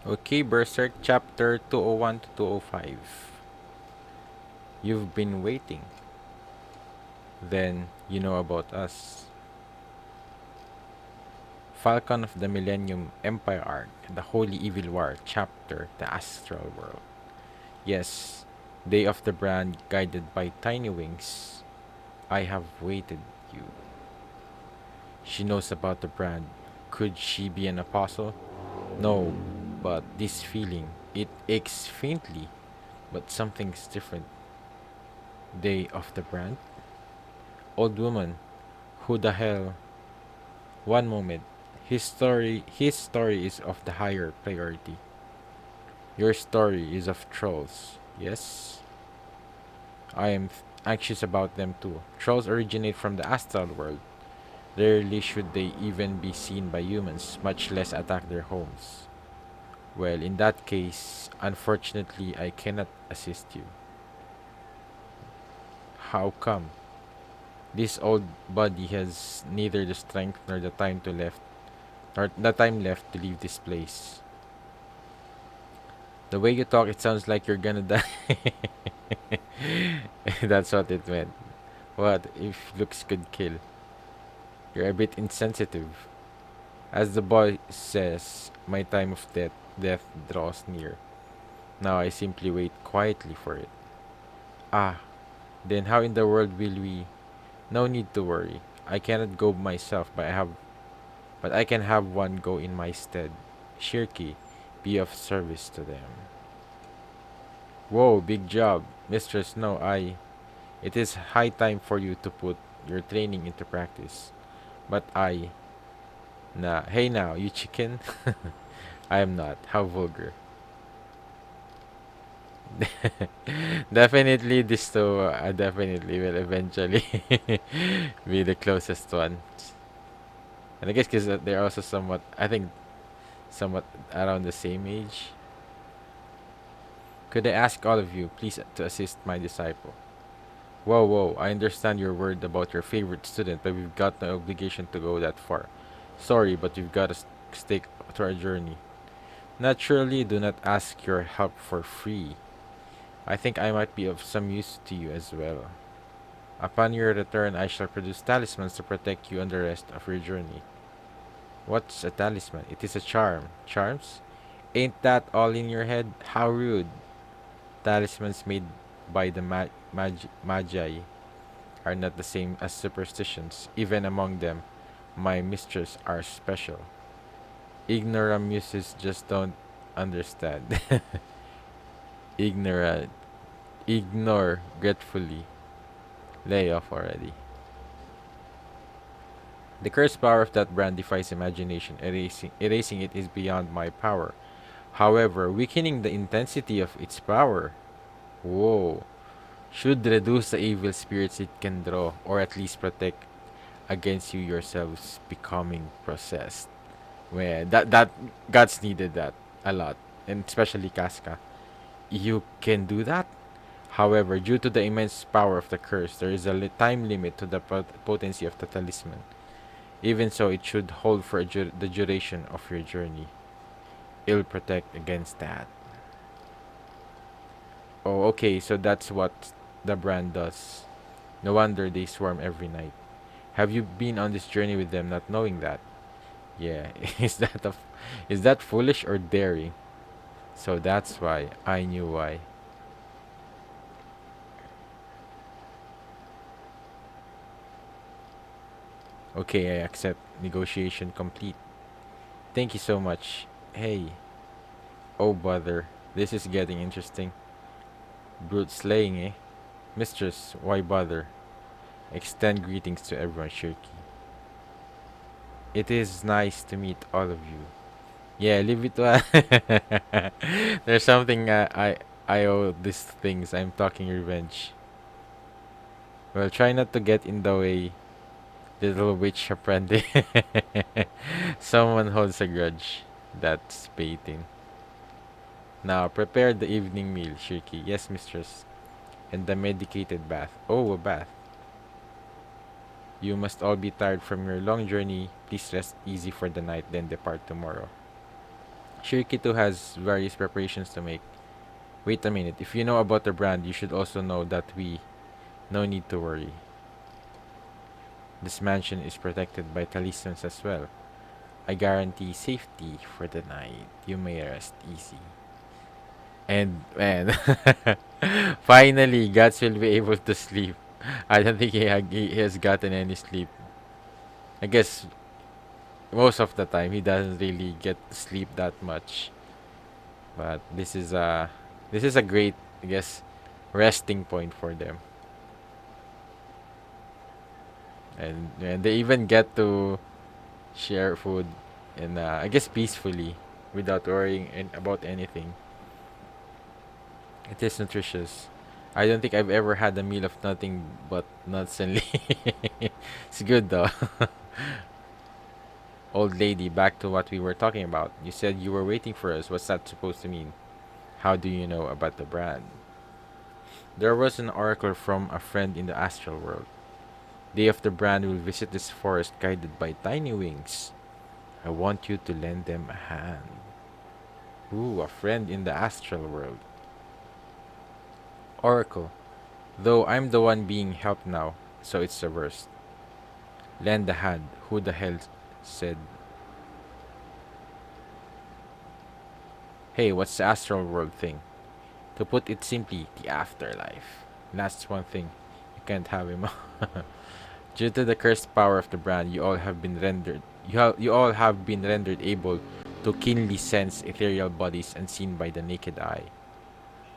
Okay, Berserk Chapter 201 to 205. You've been waiting. Then you know about us. Falcon of the Millennium Empire Arc, the Holy Evil War Chapter, the Astral World. Yes, Day of the Brand guided by tiny wings. I have waited you. She knows about the brand. Could she be an apostle? No, but this feeling, it aches faintly, but something's different. Day of the Brand? Old woman, who the hell? One moment. His story is of the higher priority. Your story is of trolls. Yes? I am anxious about them too. Trolls originate from the astral world. Rarely should they even be seen by humans, much less attack their homes. Well, in that case, unfortunately, I cannot assist you. How come? This old body has neither the strength nor the time to left or the time left to leave this place. The way you talk, it sounds like you're gonna die. That's what it meant. What if looks could kill? You're a bit insensitive. As the boy says, my time of death draws near. Now I simply wait quietly for it. Ah, then how in the world will we? No need to worry. I cannot go myself, but I can have one go in my stead. Shirky, be of service to them. Whoa, big job. Mistress, no, it is high time for you to put your training into practice. But hey now, you chicken? I am not. How vulgar. Definitely, this two, definitely will eventually be the closest one. And I guess because they're also somewhat around the same age. Could I ask all of you, please, to assist my disciple? Whoa, whoa, I understand you're worried about your favorite student, but we've got no obligation to go that far. Sorry, but we've got to stick to our journey. Naturally, do not ask your help for free. I think I might be of some use to you as well. Upon your return, I shall produce talismans to protect you on the rest of your journey. What's a talisman? It is a charm. Charms? Ain't that all in your head? How rude. Talismans made by the magi are not the same as superstitions. Even among them, my mistress are special. Ignoramuses just don't understand. Ignorant. Ignore gratefully. Lay off already. The cursed power of that brand defies imagination. Erasing it is beyond my power. However, weakening the intensity of its power, whoa, should reduce the evil spirits it can draw, or at least protect against you yourselves becoming possessed. Well, that gods needed that a lot, and especially Casca. You can do that. However, due to the immense power of the curse, there is a time limit to the potency of the talisman. Even so, it should hold for the duration of your journey. It'll protect against that. Oh, okay, so that's what the brand does. No wonder they swarm every night. Have you been on this journey with them not knowing that? Yeah, is that foolish or daring? So that's why I knew why. Okay, I accept. Negotiation complete. Thank you so much. Hey, oh bother, this is getting interesting. Brute slaying, eh? Mistress, why bother? Extend greetings to everyone, Shirky. It is nice to meet all of you. Yeah, leave it to There's something I owe these things. I'm talking revenge. Well, try not to get in the way, little witch apprentice. Someone holds a grudge. That's baiting. Now, prepare the evening meal, Shirky. Yes, mistress. And the medicated bath. Oh, a bath. You must all be tired from your long journey. Please rest easy for the night, then depart tomorrow. Shirikito has various preparations to make. Wait a minute, if you know about the brand, you should also know that we no need to worry. This mansion is protected by talismans as well. I guarantee safety for the night. You may rest easy. And man, finally, Guts will be able to sleep. I don't think he has gotten any sleep. I guess most of the time he doesn't really get to sleep that much. But this is a great, I guess, resting point for them. And they even get to share food and I guess peacefully without worrying about anything. It is nutritious. I don't think I've ever had a meal of nothing but nuts and leaves. It's good though. Old lady, back to what we were talking about. You said you were waiting for us. What's that supposed to mean? How do you know about the brand? There was an oracle from a friend in the astral world. Day of the brand will visit this forest guided by tiny wings. I want you to lend them a hand. Ooh, a friend in the astral world. Oracle. Though I'm the one being helped now, so it's reversed. Lend a hand. Who the hell said? Hey, what's the astral world thing? To put it simply, the afterlife. That's one thing. You can't have him. Due to the cursed power of the brand, you all have been rendered able to keenly sense ethereal bodies unseen by the naked eye.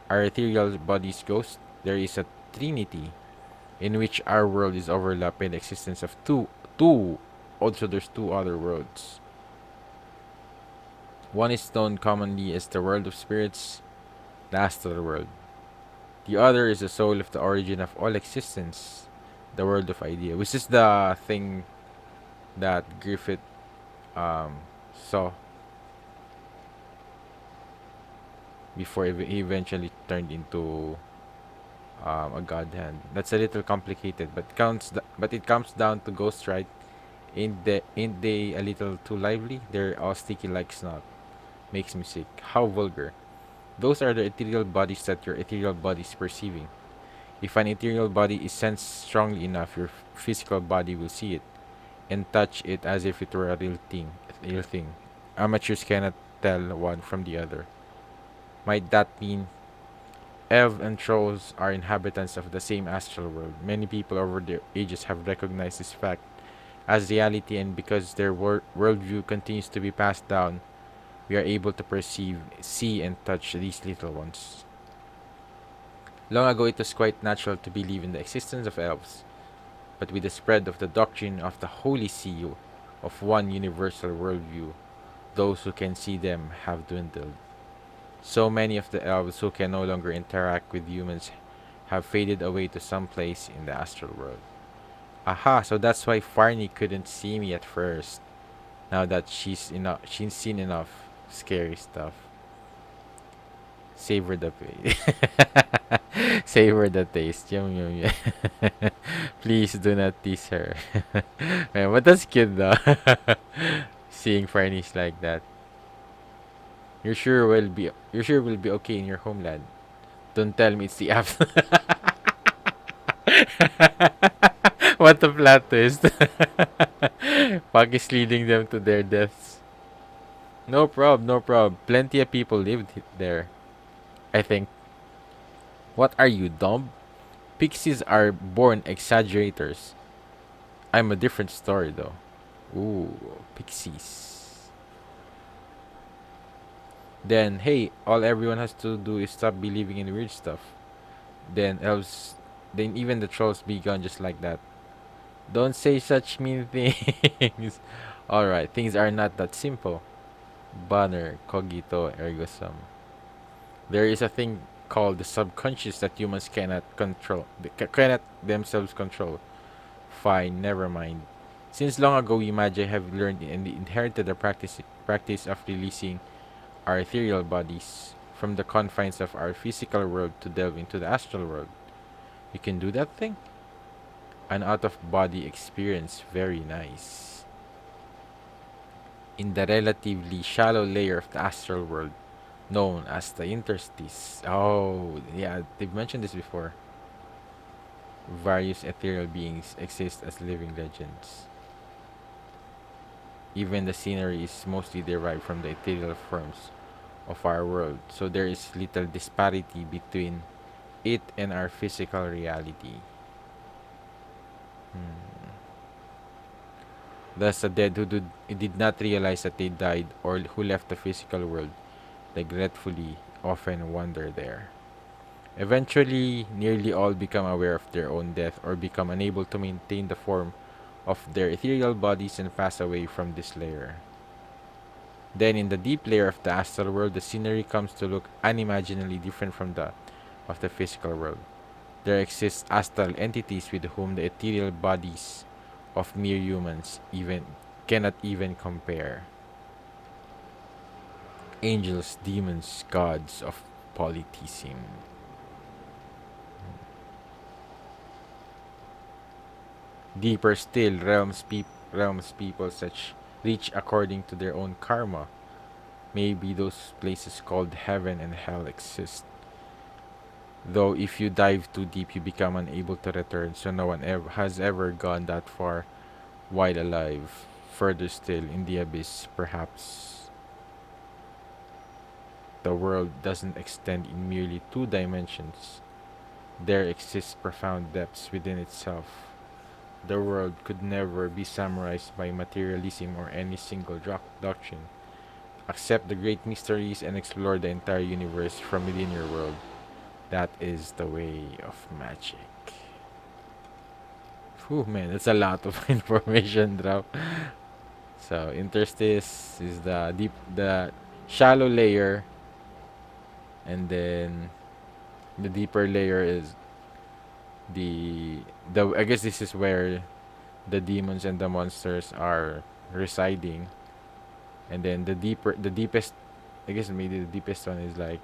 Are ethereal bodies ghosts? There is a trinity in which our world is overlapped by the existence of two. Also, there's two other worlds. One is known commonly as the world of spirits, the astral world. The other is the soul of the origin of all existence, the world of idea, which is the thing that Griffith saw before he eventually turned into a godhead. That's a little complicated, but it comes down to ghosts, right? Ain't they a little too lively? They're all sticky like snot. Makes me sick. How vulgar. Those are the ethereal bodies that your ethereal body is perceiving. If an ethereal body is sensed strongly enough, your physical body will see it and touch it as if it were a real thing. Amateurs cannot tell one from the other. Might that mean elves and trolls are inhabitants of the same astral world? Many people over the ages have recognized this fact as reality, and because their worldview continues to be passed down, we are able to perceive, see, and touch these little ones. Long ago, it was quite natural to believe in the existence of elves, but with the spread of the doctrine of the Holy See of one universal worldview, those who can see them have dwindled. So many of the elves who can no longer interact with humans have faded away to some place in the astral world. Aha, so that's why Farney couldn't see me at first. Now that she's seen enough scary stuff. Savor the savor the taste. Yum yum yum. Please do not tease her. Man, but that's cute though. Seeing Farney's like that. You're sure will be okay in your homeland. Don't tell me it's the after. What a plot twist. Pug is leading them to their deaths. No prob, no prob. Plenty of people lived there, I think. What are you, dumb? Pixies are born exaggerators. I'm a different story, though. Ooh, pixies. Then, hey, all everyone has to do is stop believing in weird stuff. Then elves, then even the trolls be gone just like that. Don't say such mean things. Alright, things are not that simple. Banner, cogito, ergo sum. There is a thing called the subconscious that humans cannot control. Cannot themselves control. Fine, never mind. Since long ago we magi have learned and inherited the practice of releasing our ethereal bodies from the confines of our physical world to delve into the astral world. You can do that thing? An out of body experience, very nice. in the relatively shallow layer of the astral world known as the interstice. Oh, yeah, they've mentioned this before. Various ethereal beings exist as living legends. Even the scenery is mostly derived from the ethereal forms of our world, so there is little disparity between it and our physical reality. Hmm. Thus, the dead who did not realize that they died or who left the physical world regretfully often wander there. Eventually, nearly all become aware of their own death or become unable to maintain the form of their ethereal bodies and pass away from this layer. Then, in the deep layer of the astral world, the scenery comes to look unimaginably different from that of the physical world. There exist astral entities with whom the ethereal bodies of mere humans even cannot even compare. Angels, demons, gods of polytheism. Deeper still, realms people such reach according to their own karma. Maybe those places called heaven and hell exist. Though if you dive too deep, you become unable to return, so no one ever has ever gone that far while alive. Further still, in the abyss, perhaps the world doesn't extend in merely two dimensions. There exist profound depths within itself. The world could never be summarized by materialism or any single doctrine. Accept the great mysteries and explore the entire universe from within your world. That is the way of magic. Whew, man, that's a lot of information, Draw. So, interstice is the shallow layer, and then the deeper layer is the. I guess this is where the demons and the monsters are residing, and then the deepest. I guess maybe the deepest one is like.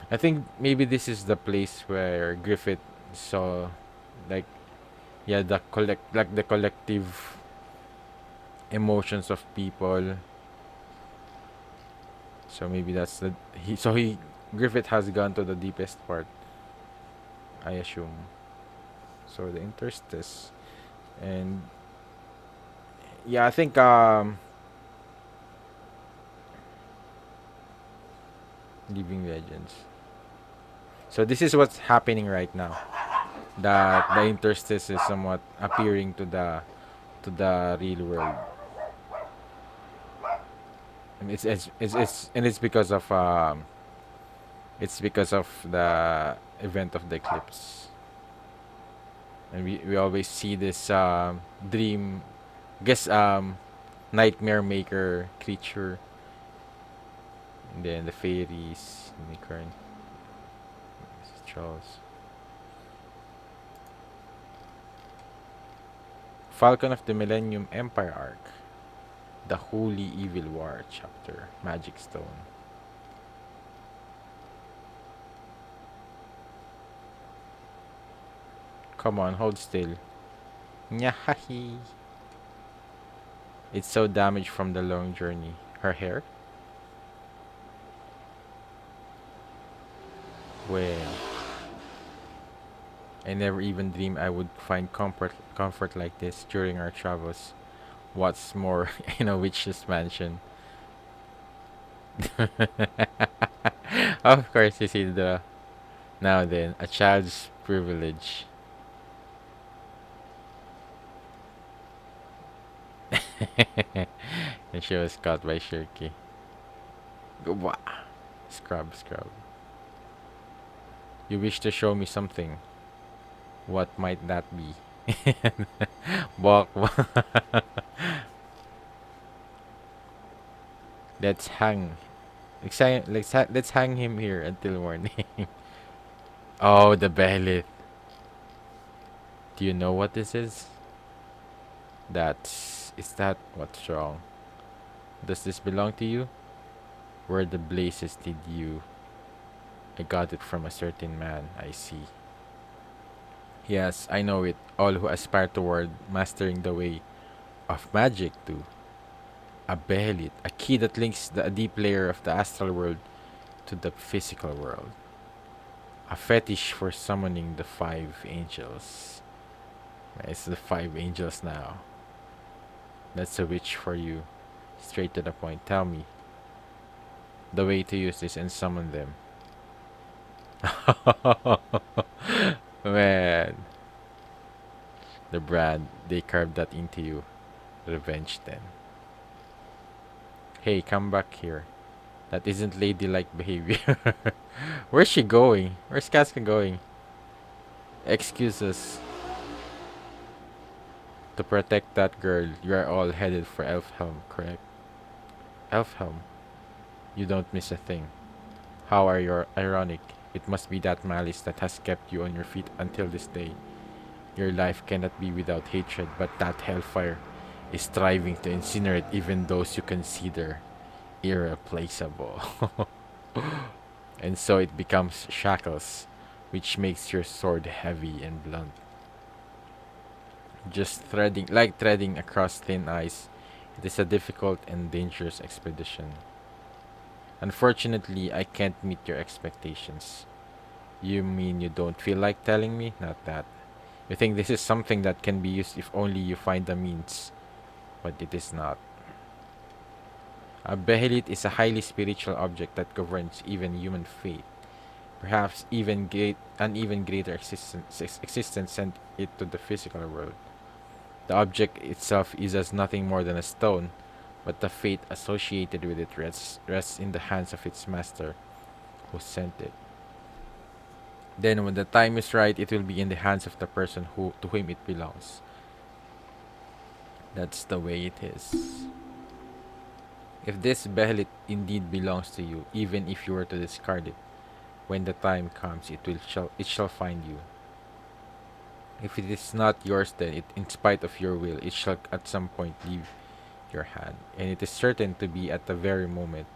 I think maybe this is the place where Griffith saw, like, yeah, the collective emotions of people. So maybe that's the he Griffith has gone to the deepest part, I assume. So the interstice, and yeah, I think living legends. So this is what's happening right now. That the interstice is somewhat appearing to the real world. And it's because of the event of the eclipse. And we always see this dream, guess nightmare maker creature, and then the fairies, unicorn. This is Charles. Falcon of the Millennium Empire arc, the Holy Evil War chapter, Magic Stone. Come on, hold still. Nyahahi. It's so damaged from the long journey. Her hair? Well, I never even dreamed I would find comfort like this during our travels. What's more, in a witch's mansion. Of course, you see the now then, a child's privilege. And she was caught by Shirky. Wah. Scrub, scrub. You wish to show me something. What might that be? Bok. Let's hang. Let's hang him here until morning. Oh, the behelit. Do you know what this is? Is that what's wrong? Does this belong to you? Where the blazes did you? I got it from a certain man, I see. Yes, I know it. All who aspire toward mastering the way of magic do. A behelit, a key that links a deep layer of the astral world to the physical world. A fetish for summoning the five angels. It's the five angels now. That's a witch for you. Straight to the point. Tell me the way to use this and summon them. Man, the brand, they carved that into you. Revenge then. Hey, come back here. That isn't ladylike behavior. Where's she going? Where's Casca going? Excuse us. To protect that girl, you are all headed for Elfhelm, correct? Elfhelm? You don't miss a thing. How are you ironic? It must be that malice that has kept you on your feet until this day. Your life cannot be without hatred, but that hellfire is striving to incinerate even those you consider irreplaceable. And so it becomes shackles, which makes your sword heavy and blunt. Just threading across thin ice. It is a difficult and dangerous expedition. Unfortunately, I can't meet your expectations. You mean you don't feel like telling me? Not that. You think this is something that can be used if only you find the means. But it is not. A behelit is a highly spiritual object that governs even human fate. Perhaps an even greater existence sent it to the physical world. The object itself is as nothing more than a stone, but the fate associated with it rests in the hands of its master, who sent it. Then, when the time is right, it will be in the hands of the person to whom it belongs. That's the way it is. If this behelit indeed belongs to you, even if you were to discard it, when the time comes, it shall find you. If it is not yours, then in spite of your will, it shall at some point leave your hand, and it is certain to be at the very moment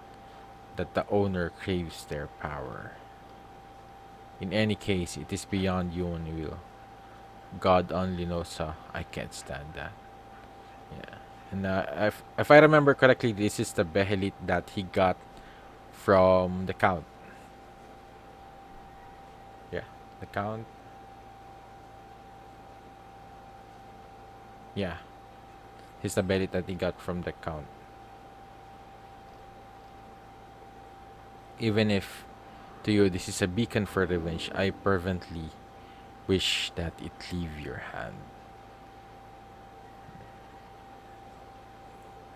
that the owner craves their power. In any case, it is beyond human will. God only knows how. I can't stand that. Yeah. And if I remember correctly, this is the behelit that he got from the Count. Yeah, the Count. Yeah, he's the behelit that he got from the Count. Even if to you this is a beacon for revenge, I fervently wish that it leave your hand.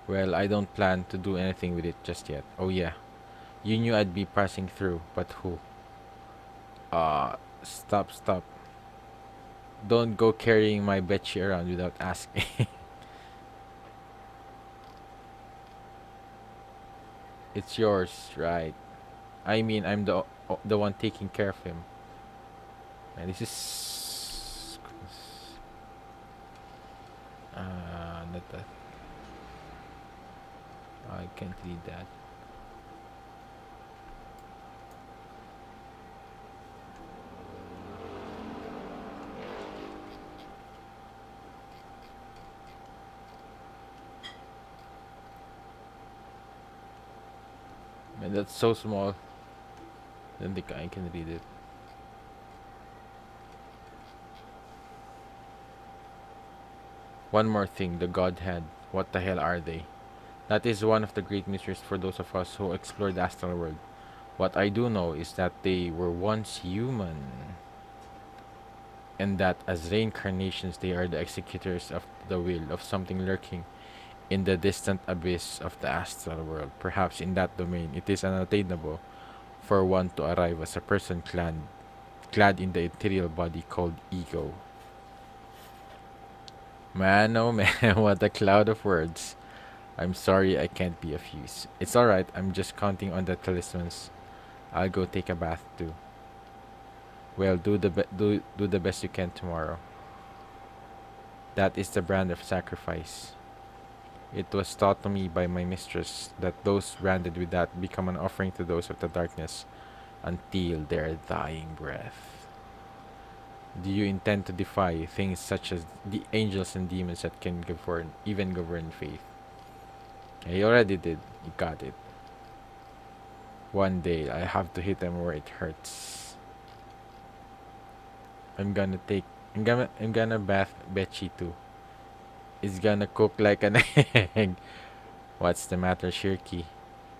Well, I don't plan to do anything with it just yet. Oh yeah, you knew I'd be passing through, but who? Stop. Don't go carrying my Betchy around without asking. It's yours, right? I mean, I'm the one taking care of him. And this is not that. I can't read that. Man, that's so small. I don't think I can read it. One more thing, the Godhead. What the hell are they? That is one of the great mysteries for those of us who explore the astral world. What I do know is that they were once human, and that as reincarnations they are the executors of the will of something lurking in the distant abyss of the astral world. Perhaps in that domain it is unattainable for one to arrive as a person clad in the ethereal body called ego. Man, oh man, what a cloud of words. I'm sorry I can't be of use. It's alright, I'm just counting on the talismans. I'll go take a bath too. Well, do the best you can tomorrow. That is the brand of sacrifice. It was taught to me by my mistress that those branded with that become an offering to those of the darkness until their dying breath. Do you intend to defy things such as the angels and demons that can even govern fate? He already did. He got it. One day, I have to hit him where it hurts. I'm gonna take. I'm gonna bath Betchy too. He's gonna cook like an egg. What's the matter, Shirky?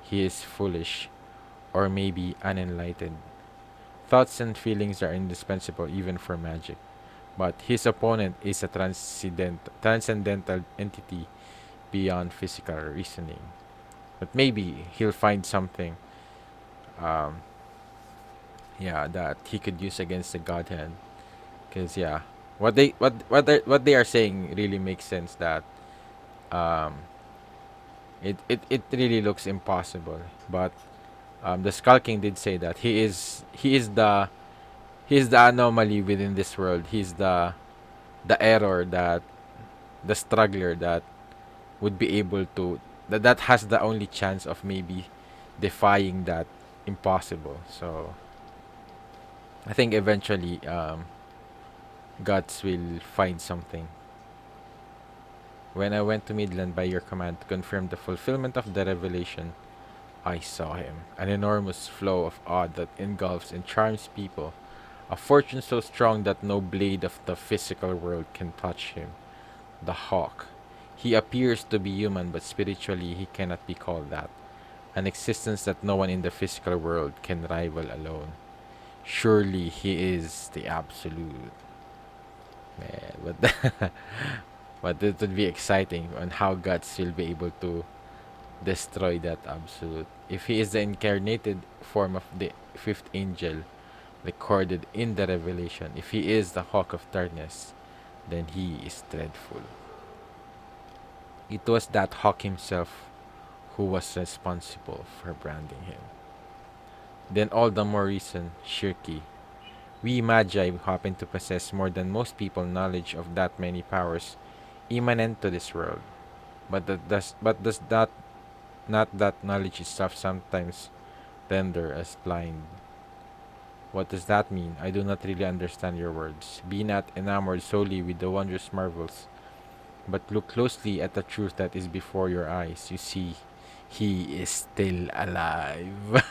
He is foolish, or maybe unenlightened. Thoughts and feelings are indispensable even for magic. But his opponent is a transcendental entity beyond physical reasoning. But maybe he'll find something, um, yeah, that he could use against the Godhead. Cause yeah, what they are saying really makes sense. That um, it really looks impossible. But the Skull King did say that he is the anomaly within this world. He's the error, that the struggler that would be able to, that has the only chance of maybe defying that impossible. So I think eventually gods will find something. When I went to Midland by your command to confirm the fulfillment of the revelation, I saw him, an enormous flow of awe that engulfs and charms people, a fortune so strong that no blade of the physical world can touch him. The hawk. He appears to be human, but spiritually he cannot be called that. An existence that no one in the physical world can rival alone. Surely he is the absolute. Man, but but it would be exciting on how gods will be able to destroy that absolute. If he is the incarnated form of the fifth angel recorded in the revelation, if he is the hawk of darkness, then he is dreadful. It was that hawk himself who was responsible for branding him. Then all the more reason, Shirki. We Magi happen to possess more than most people knowledge of that many powers immanent to this world. But does that not that knowledge itself sometimes render us blind? What does that mean? I do not really understand your words. Be not enamored solely with the wondrous marvels, but look closely at the truth that is before your eyes. You see, he is still alive.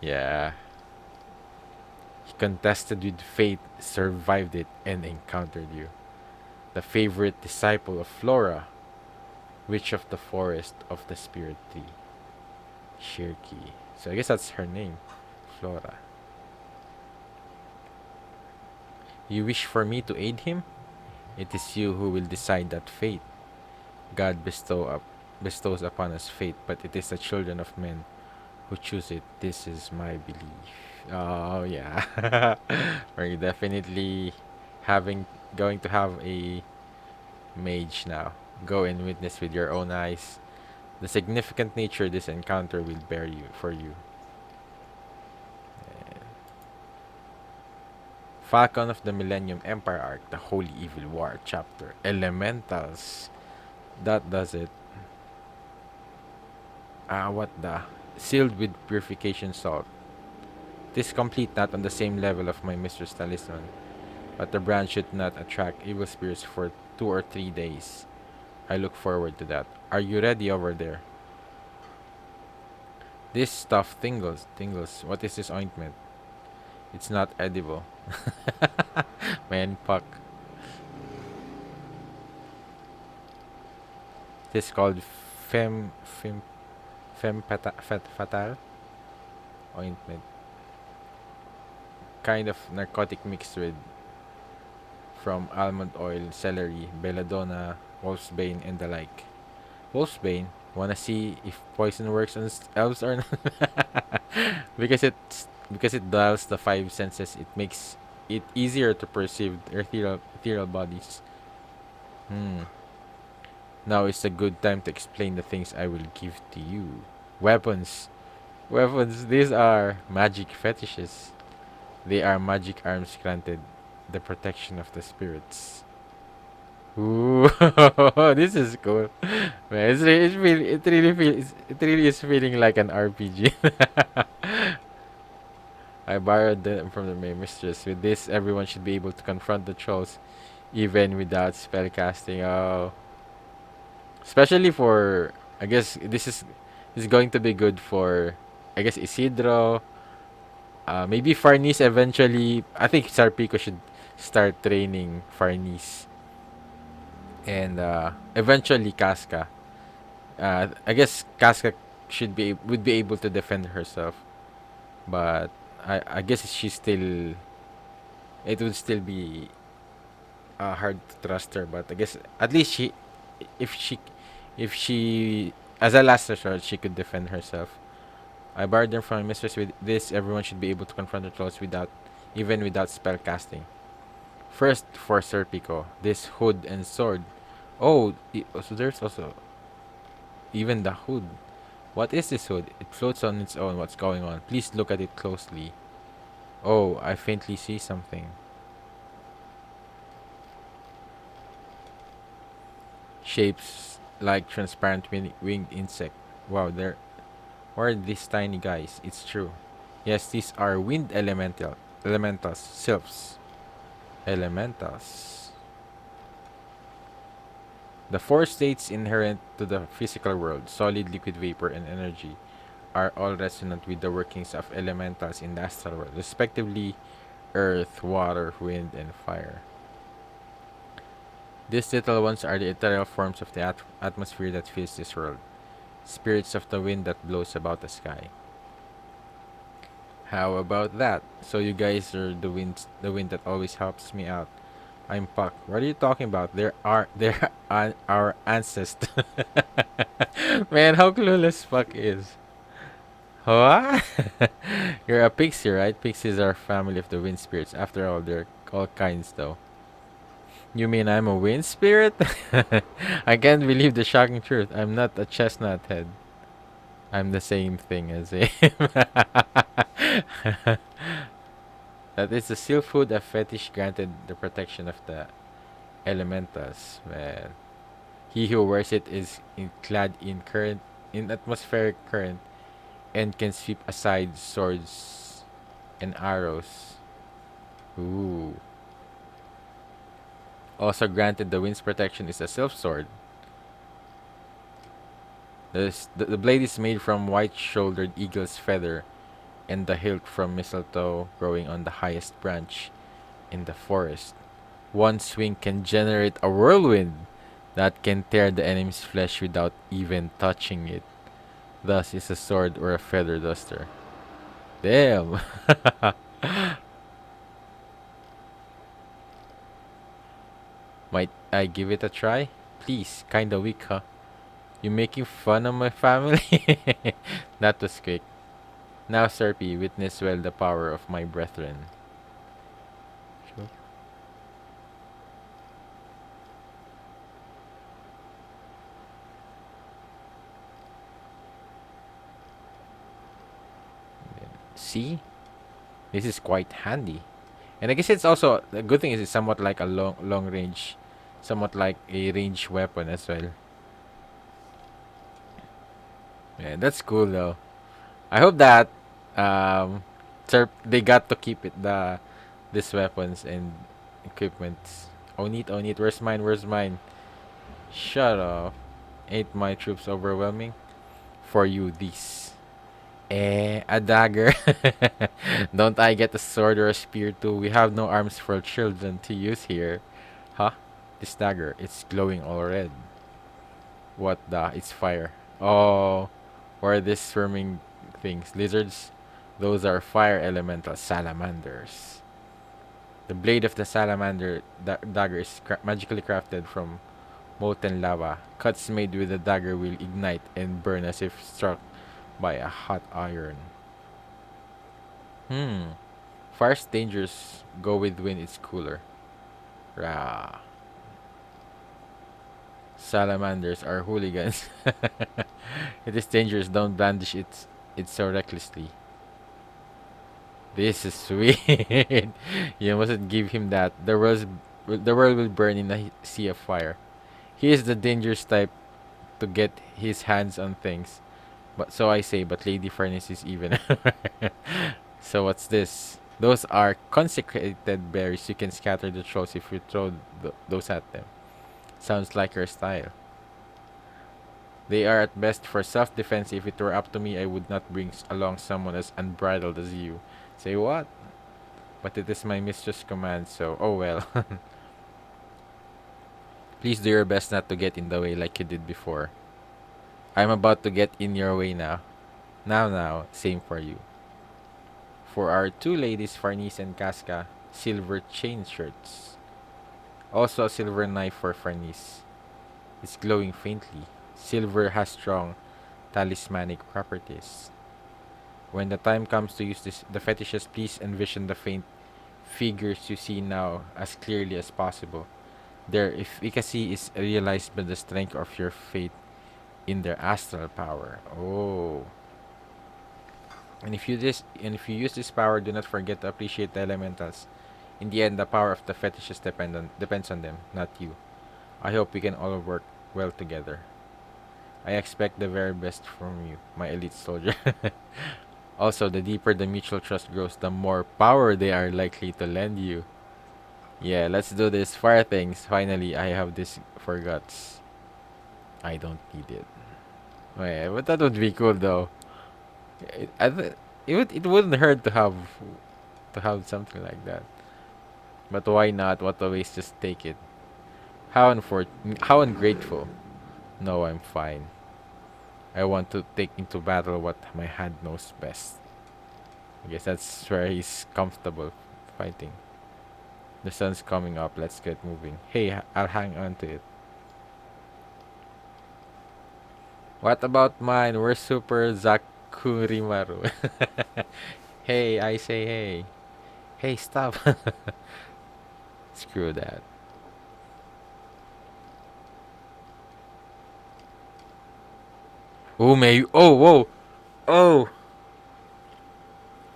Yeah. He contested with fate, survived it, and encountered you. The favorite disciple of Flora, witch of the forest of the spirit tree. Shirki. So I guess that's her name. Flora. You wish for me to aid him? It is you who will decide that fate. God bestows upon us fate, but it is the children of men who choose it. This is my belief. Oh yeah. We're definitely having going to have a mage now. Go and witness with your own eyes the significant nature this encounter will bear you for you. Falcon of the Millennium Empire Arc, the Holy Evil War Chapter. Elementals. That does it. What the? Sealed with purification salt. This complete, not on the same level of my Mistress Talisman, but the brand should not attract evil spirits for 2 or 3 days. I look forward to that. Are you ready over there? This stuff tingles. Tingles. What is this ointment? It's not edible. Man, puck. This is called fem fem fatal ointment. Kind of narcotic mixed with from almond oil, celery, belladonna, wolfsbane, and the like. Wolfsbane. Wanna see if poison works on elves or not? Because it dials the five senses. It makes it easier to perceive ethereal bodies. Hmm. Now is a good time to explain the things I will give to you. Weapons. Weapons. These are magic fetishes. They are magic arms granted the protection of the spirits. Ooh, this is cool. Man, it really is feeling like an RPG. I borrowed them from my mistress. With this, everyone should be able to confront the trolls, even without spellcasting. Oh, especially for I guess this is going to be good for, I guess, Isidro. Maybe Farnice eventually. I think Sarpico should start training Farnice, and eventually Casca. I guess Casca would be able to defend herself, but I guess she's still. It would still be hard to trust her, but I guess at least if she, if she, as a last resort, she could defend herself. I borrowed them from my mistress. With this, everyone should be able to confront the trolls even without spell casting. First, for Serpico, this hood and sword. Oh, so there's also even the hood. What is this hood? It floats on its own. What's going on? Please look at it closely. Oh, I faintly see something. Shapes like transparent winged insect. Wow, what are these tiny guys? It's true. Yes, these are wind elementals, sylphs. Elementals. The four states inherent to the physical world, solid, liquid, vapor, and energy, are all resonant with the workings of elementals in the astral world, respectively earth, water, wind, and fire. These little ones are the ethereal forms of the atmosphere that fills this world, spirits of the wind that blows about the sky. How about that? So you guys are the wind that always helps me out. I'm Puck. What are you talking about? There are our ancestors. Man, how clueless Puck is. What? You're a pixie, right? Pixies are family of the wind spirits. After all, they're all kinds, though. You mean I'm a wind spirit? I can't believe the shocking truth. I'm not a chestnut head. I'm the same thing as him. That is the seal food, a fetish granted the protection of the elementals. Man, he who wears it is clad in atmospheric current, and can sweep aside swords and arrows. Ooh. Also granted the wind's protection is a silk sword. The blade is made from white-shouldered eagle's feather, and the hilt from mistletoe growing on the highest branch in the forest. One swing can generate a whirlwind that can tear the enemy's flesh without even touching it. Thus is a sword or a feather duster. Damn. Might I give it a try? Please, kinda weak, huh? You making fun of my family? That was quick. Now, Serpy, witness well the power of my brethren. Sure. See? This is quite handy. And I guess it's also, the good thing is it's somewhat like a long range, somewhat like a ranged weapon as well. Yeah, that's cool though. I hope that they got to keep it these weapons and equipments. Own it. Where's mine? Where's mine? Shut up. Ain't my troops overwhelming? For you, these. A dagger. Don't I get a sword or a spear too? We have no arms for children to use here. Huh? This dagger, it's glowing all red. What the? It's fire. Oh, what are these swarming things? Lizards? Those are fire elemental salamanders. The blade of the salamander dagger is magically crafted from molten lava. Cuts made with the dagger will ignite and burn as if struck by a hot iron. Fire's dangerous. Go with wind, it's cooler. Rah. Salamanders are hooligans. It is dangerous. Don't brandish it so recklessly. This is sweet. You mustn't give him that. The world will burn in a sea of fire. He is the dangerous type to get his hands on things. But so I say, but Lady Furnace is even. So what's this? Those are consecrated berries. You can scatter the trolls if you throw those at them. Sounds like your style. They are at best for self-defense. If it were up to me, I would not bring along someone as unbridled as you. Say what? But it is my mistress' command, so oh well. Please do your best not to get in the way like you did before. I'm about to get in your way now. Now, same for you. For our two ladies, Farnese and Casca, silver chain shirts. Also a silver knife for Farnese. It's glowing faintly. Silver has strong talismanic properties. When the time comes to use the fetishes, please envision the faint figures you see now as clearly as possible. Their efficacy is realized by the strength of your faith in their astral power. Oh. And if you use this power, do not forget to appreciate the elementals. In the end, the power of the fetishes depends on them, not you. I hope we can all work well together. I expect the very best from you, my elite soldier. Also, the deeper the mutual trust grows, the more power they are likely to lend you. Yeah, let's do this. Fire things. Finally, I have this for guts. I don't need it. Wait, but that would be cool though. It wouldn't hurt to have something like that. But why not? What a waste. Just take it. How ungrateful. No, I'm fine. I want to take into battle what my hand knows best. I guess that's where he's comfortable fighting. The sun's coming up. Let's get moving. Hey, I'll hang on to it. What about mine? We're super Zakurimaru. Hey, I say hey. Hey, stop. Screw that. Oh, maybe. Oh, whoa. Oh.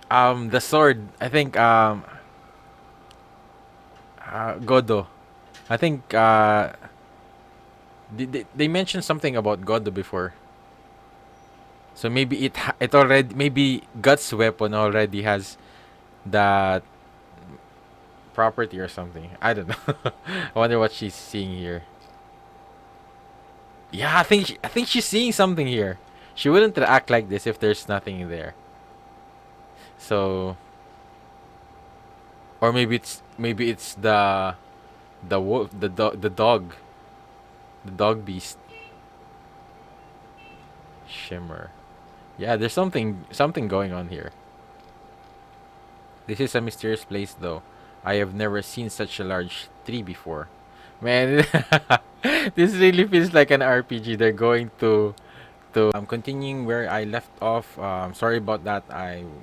The sword. I think, Godo. I think, they mentioned something about Godo before. So maybe it already, maybe Guts' weapon already has that property or something. I don't know. I wonder what she's seeing here. Yeah, I think she's seeing something here. She wouldn't act like this if there's nothing there. So, or maybe it's the wolf, the dog beast. Shimmer. Yeah, there's something going on here. This is a mysterious place though. I have never seen such a large tree before. Man, this really feels like an RPG. They're going to continuing where I left off. Sorry about that.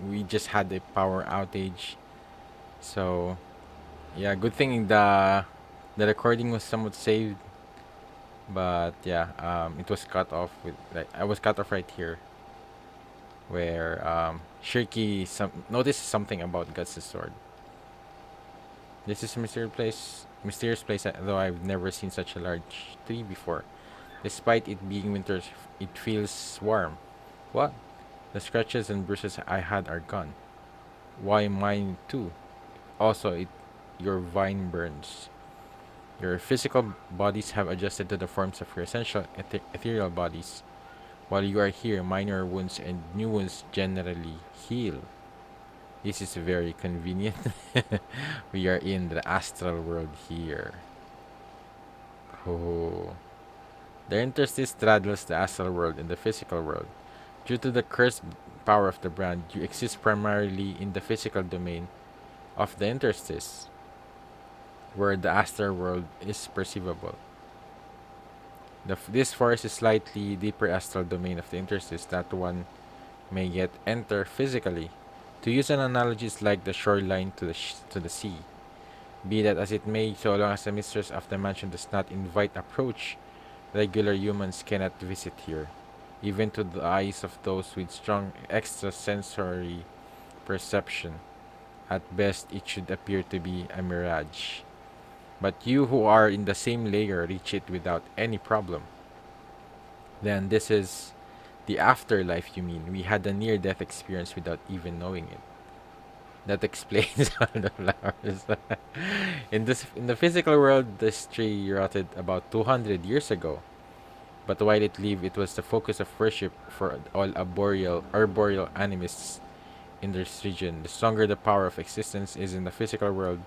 We just had a power outage. So, yeah, good thing the recording was somewhat saved, but yeah, it was cut off with like I was cut off right here where Shirky noticed something about Guts' sword. This is a mysterious place though I've never seen such a large tree before. Despite it being winter, it feels warm. What? The scratches and bruises I had are gone. Why mine too? Also, your vine burns. Your physical bodies have adjusted to the forms of your essential ethereal bodies. While you are here, minor wounds and new wounds generally heal. This is very convenient. We are in the astral world here. Oh. The interstice straddles the astral world and the physical world. Due to the cursed power of the brand, you exist primarily in the physical domain of the interstice, where the astral world is perceivable. This forest is slightly deeper astral domain of the interstice that one may yet enter physically. To use an analogy, it's like the shoreline to the sea. Be that as it may, so long as the mistress of the mansion does not invite approach, regular humans cannot visit here. Even to the eyes of those with strong extrasensory perception. At best, it should appear to be a mirage. But you who are in the same layer reach it without any problem. Then this is the afterlife, you mean? We had a near-death experience without even knowing it. That explains all the flowers. In the physical world, this tree rotted about 200 years ago. But while it lived, it was the focus of worship for all arboreal animists in this region. The stronger the power of existence is in the physical world,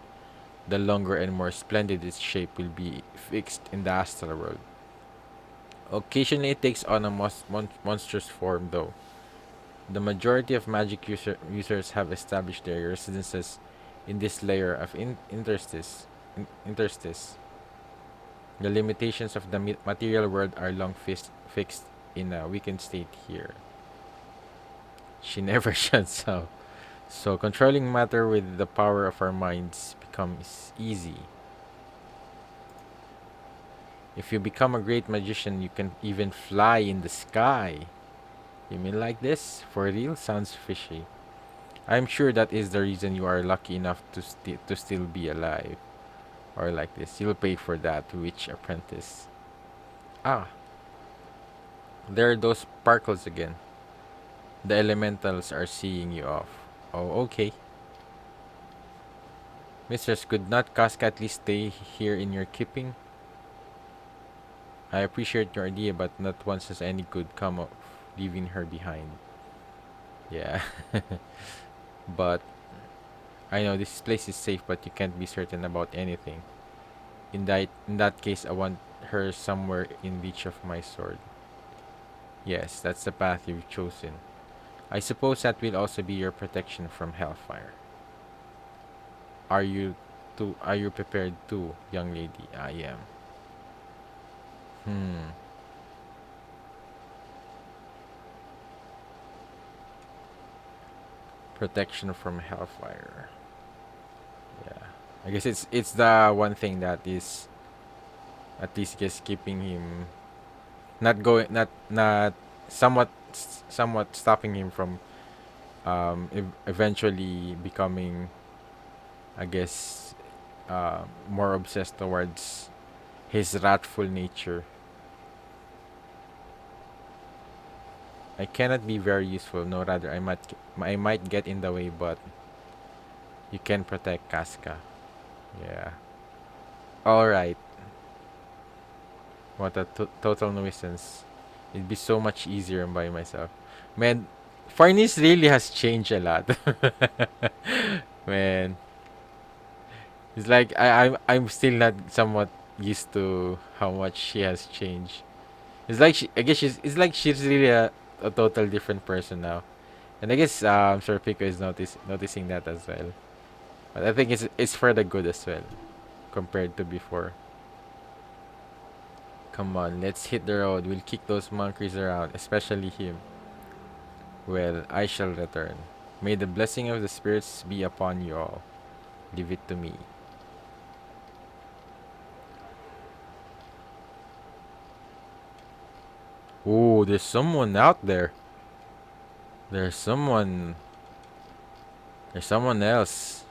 the longer and more splendid its shape will be fixed in the astral world. Occasionally, it takes on a monstrous form, though. The majority of magic users have established their residences in this layer of interstice. The limitations of the material world are long fixed in a weakened state here. She never shuts up. So controlling matter with the power of our minds becomes easy. If you become a great magician, you can even fly in the sky. You mean like this? For real? Sounds fishy. I'm sure that is the reason you are lucky enough to still be alive. Or like this. You'll pay for that, witch apprentice. Ah, there are those sparkles again. The elementals are seeing you off. Oh, okay. Mistress, could not Casca at least stay here in your keeping? I appreciate your idea, but not once has any good come of leaving her behind. Yeah. But I know this place is safe, but you can't be certain about anything. In that case, I want her somewhere in reach of my sword. Yes, that's the path you've chosen. I suppose that will also be your protection from hellfire. Are you are you prepared too, young lady? I am. Hmm. Protection from hellfire. Yeah. I guess it's the one thing that is at least just keeping him not going not somewhat stopping him from eventually becoming, I guess, more obsessed towards his wrathful nature. I cannot be very useful. No, rather I might get in the way, but you can protect Casca. Yeah. All right. What a total nuisance. It'd be so much easier by myself. Man, Farnice really has changed a lot. Man, it's like I'm still not somewhat used to how much she has changed. It's like I guess it's like she's really a total different person now. And I guess Sir Pico is noticing that as well. But I think it's for the good as well compared to before. Come on, let's hit the road. We'll kick those monkeys around, especially him. Well, I shall return. May the blessing of the spirits be upon you all. Leave it to me. Oh, there's someone out there. There's someone. There's someone else.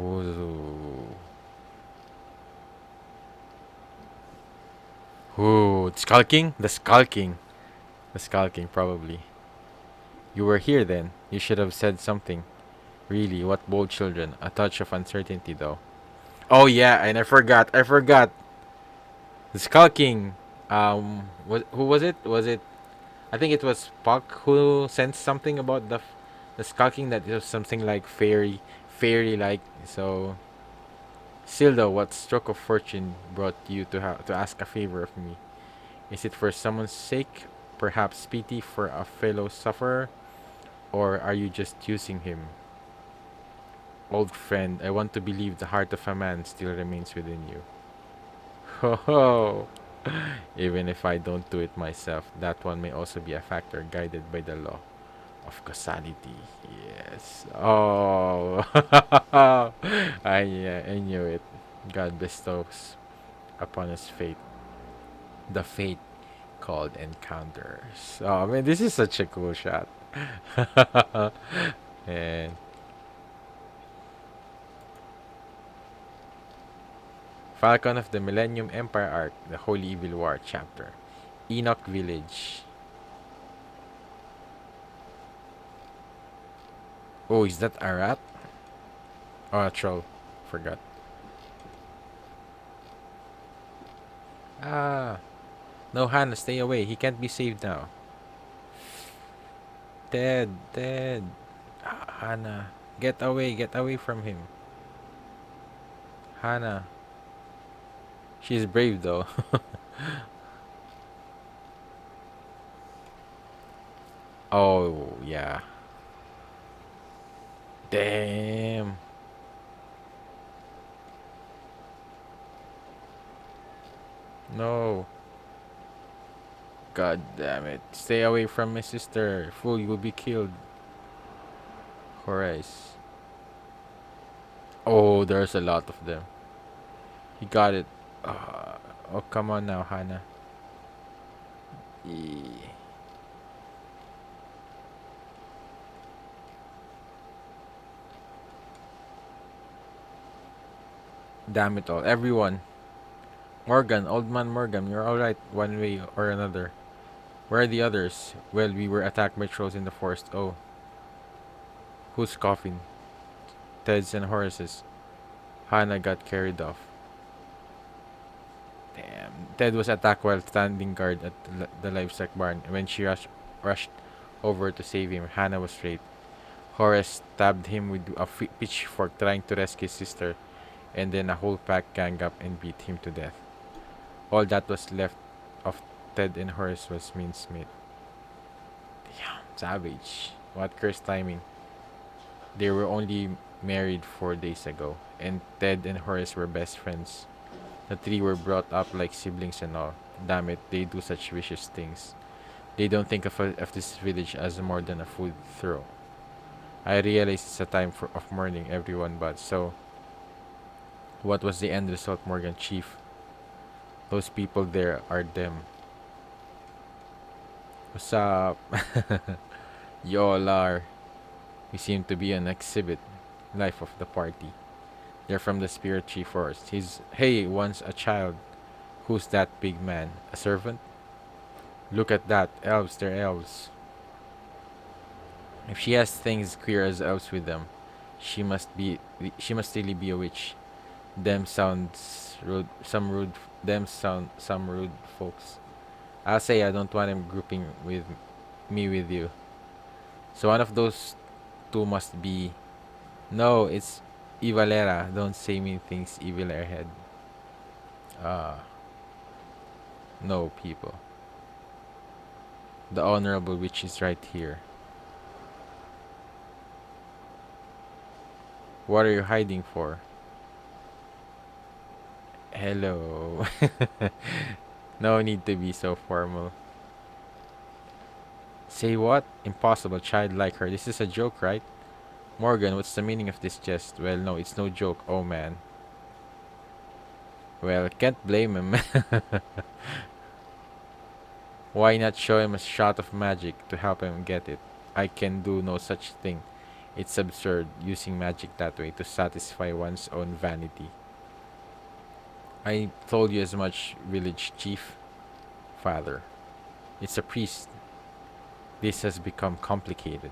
Ooh. Ooh, skulking? The skulking. The skulking, probably. You were here then. You should have said something. Really, what bold children. A touch of uncertainty, though. Oh, yeah, and I forgot. I forgot. The skulking. Who was it? Was it? I think it was Puck who sent something about the skulking, that it was something like fairy like. So, still though, what stroke of fortune brought you to ask a favor of me? Is it for someone's sake? Perhaps pity for a fellow sufferer? Or are you just using him? Old friend, I want to believe the heart of a man still remains within you. Ho ho! Even if I don't do it myself, that one may also be a factor guided by the law of causality. Yes. Oh, I knew it. God bestows upon us fate, the fate called encounters. Oh man, this is such a cool shot. And Falcon of the Millennium Empire Arc, the Holy Evil War Chapter, Enoch Village. Oh, is that a rat? Oh, a troll. Forgot. Ah. No, Hannah, stay away. He can't be saved now. Ted. Hannah, get away from him. Hannah, she's brave though. Oh, yeah. Damn. No. God damn it. Stay away from my sister. Fool, you will be killed. Horace. Oh, there's a lot of them. He got it. Oh, come on now, Hannah. Eh, Damn it all. Everyone. Morgan, old man Morgan, you're alright one way or another. Where are the others? Well, we were attacked by trolls in the forest. Oh, who's coughing? Ted's and Horace's. Hannah got carried off. Damn. Ted was attacked while standing guard at the livestock barn. When she rushed over to save him, Hannah was raped. Horace stabbed him with a pitchfork trying to rescue his sister, and then a whole pack gang up and beat him to death. All that was left of Ted and Horace was mincemeat. Damn, savage. What cursed timing. They were only married 4 days ago, and Ted and Horace were best friends. The three were brought up like siblings and all. Damn it, they do such vicious things. They don't think of this village as more than a food throw. I realize it's a time of mourning everyone, but so, what was the end result, Morgan Chief? Those people there are them. What's up? Y'all are. We seem to be an exhibit. Life of the party. They're from the Spirit Tree Forest. Hey, once a child. Who's that big man? A servant? Look at that. Elves, they're elves. If she has things queer as elves with them, she must be. She must really be a witch. Them sounds rude. Some rude folks. I'll say I don't want him grouping with me with you. So one of those two must be. No, it's Evalera. Don't say mean things, evil airhead. Ah, no, people. The honorable witch is right here. What are you hiding for? Hello. No need to be so formal. Say what? Impossible, child like her. This is a joke, right? Morgan, what's the meaning of this jest? Well, no, it's no joke. Oh, man. Well, can't blame him. Why not show him a shot of magic to help him get it? I can do no such thing. It's absurd using magic that way to satisfy one's own vanity. I told you as much, village chief. Father. It's a priest. This has become complicated.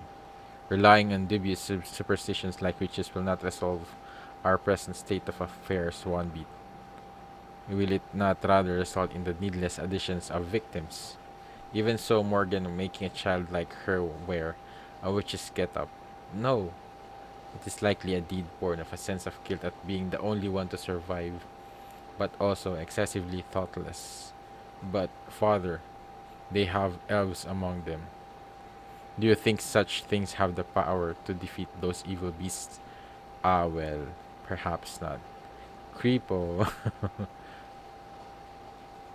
Relying on dubious superstitions like witches will not resolve our present state of affairs one bit. Will it not rather result in the needless additions of victims? Even so, Morgan, making a child like her wear a witch's get-up. No, it is likely a deed born of a sense of guilt at being the only one to survive, but also excessively thoughtless. But, Father, they have elves among them. Do you think such things have the power to defeat those evil beasts? Ah, well, perhaps not. Creepo.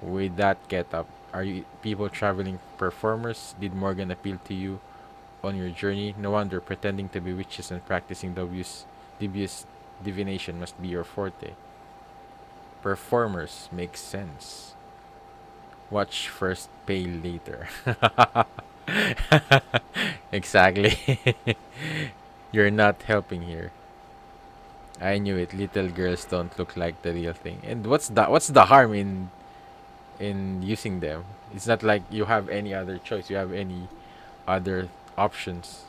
With that get up, are you people traveling performers? Did Morgan appeal to you on your journey? No wonder pretending to be witches and practicing dubious divination must be your forte. Performers makes sense. Watch first, pay later. Exactly. You're not helping here. I knew it. Little girls don't look like the real thing. And what's the harm in using them? It's not like you have any other choice. You have any other options.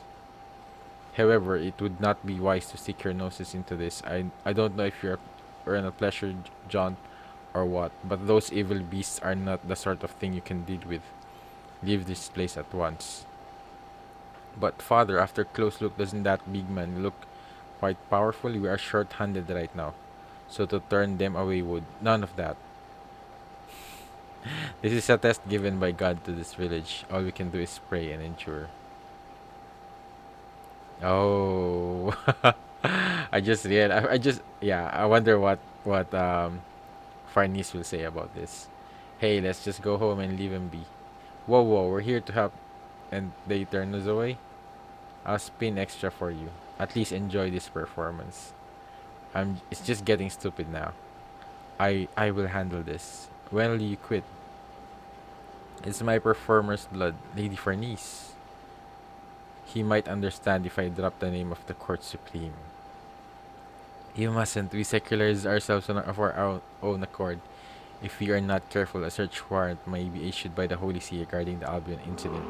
However, it would not be wise to stick your noses into this. I don't know if you're on a pleasure jaunt or what, but those evil beasts are not the sort of thing you can deal with. Leave this place at once. But father, after close look, doesn't that big man look quite powerful? We are short-handed right now. So to turn them away would none of that. This is a test given by God to this village. All we can do is pray and endure. Oh, I just read. I just yeah. I wonder what Farnice will say about this. Hey, let's just go home and leave him be. Whoa, whoa, we're here to help, and they turn us away. I'll spin extra for you. At least enjoy this performance. It's just getting stupid now. I will handle this. When will you quit? It's my performer's blood, Lady Farnice. He might understand if I drop the name of the Court Supreme. You mustn't. We secularize ourselves of our own accord. If we are not careful, a search warrant may be issued by the Holy See regarding the Albion incident.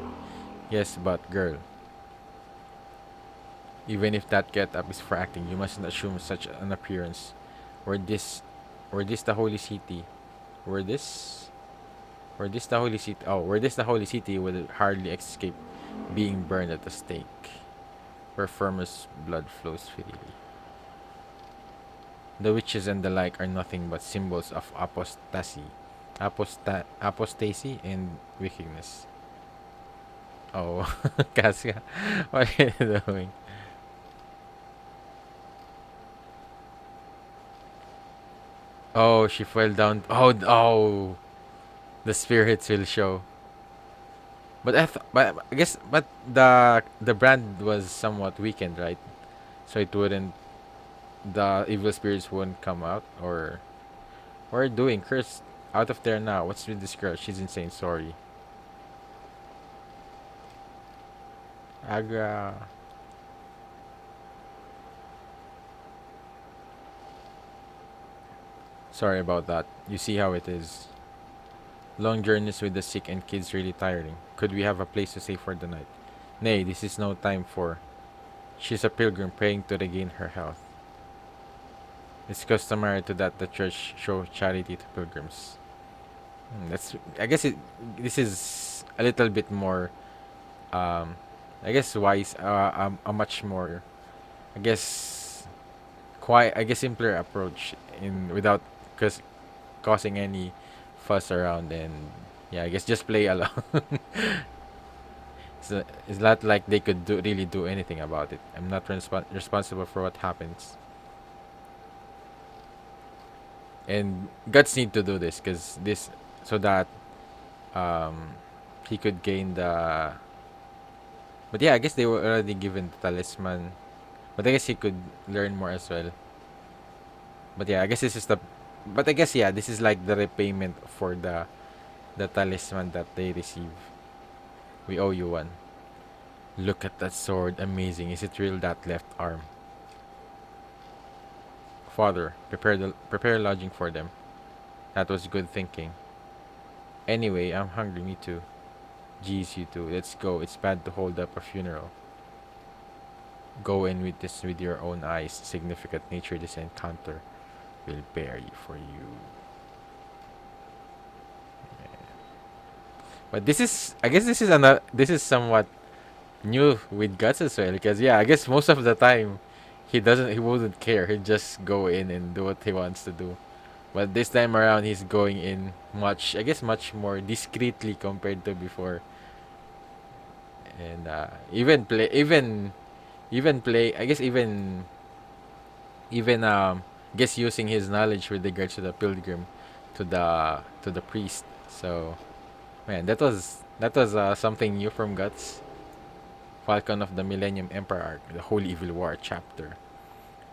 Yes, but girl, even if that get-up is for acting, you mustn't assume such an appearance. Were this, were this the Holy City? Were this, were this the Holy City? Oh, were this the Holy City, would hardly escape being burned at the stake, where firmest blood flows freely. The witches and the like are nothing but symbols of apostasy and wickedness. Oh, Cassia, what are you doing? Oh, she fell down. Oh, oh, the spirits will show. But but I guess, but the brand was somewhat weakened, right? So it wouldn't, the evil spirits wouldn't come out, or what are you doing, cursed? Out of there now. What's with this girl? She's insane. Sorry. Agra. Sorry about that. You see how it is. Long journeys with the sick and kids really tiring. Could we have a place to stay for the night? Nay, this is no time for. She's a pilgrim praying to regain her health. It's customary to that the church show charity to pilgrims. That's. I guess it. This is a little bit more. Um, I guess wise. A much more. I guess. Quite. I guess simpler approach in without cause causing any fuss around, and yeah, I guess just play along. It's not like they could really do anything about it. I'm not responsible for what happens. And guts need to do this because this so that um he could gain the. But yeah, I guess they were already given the talisman, but I guess he could learn more as well. But yeah, I guess this is the. But I guess yeah, this is like the repayment for the talisman that they receive. We owe you one. Look at that sword, amazing. Is it real, that left arm? Father, prepare lodging for them. That was good thinking. Anyway, I'm hungry, me too. Geez, you two, let's go. It's bad to hold up a funeral. Go and witness with your own eyes. Significant nature this encounter will bear you for you. But this is, I guess this is another, this is somewhat new with Guts as well, because yeah, I guess most of the time he wouldn't care. He'd just go in and do what he wants to do. But this time around, he's going in much, I guess, much more discreetly compared to before. And even play, I guess even guess using his knowledge with regards to the pilgrim, to the priest. So man, that was something new from Guts. Falcon of the Millennium Empire arc, the Holy Evil War chapter,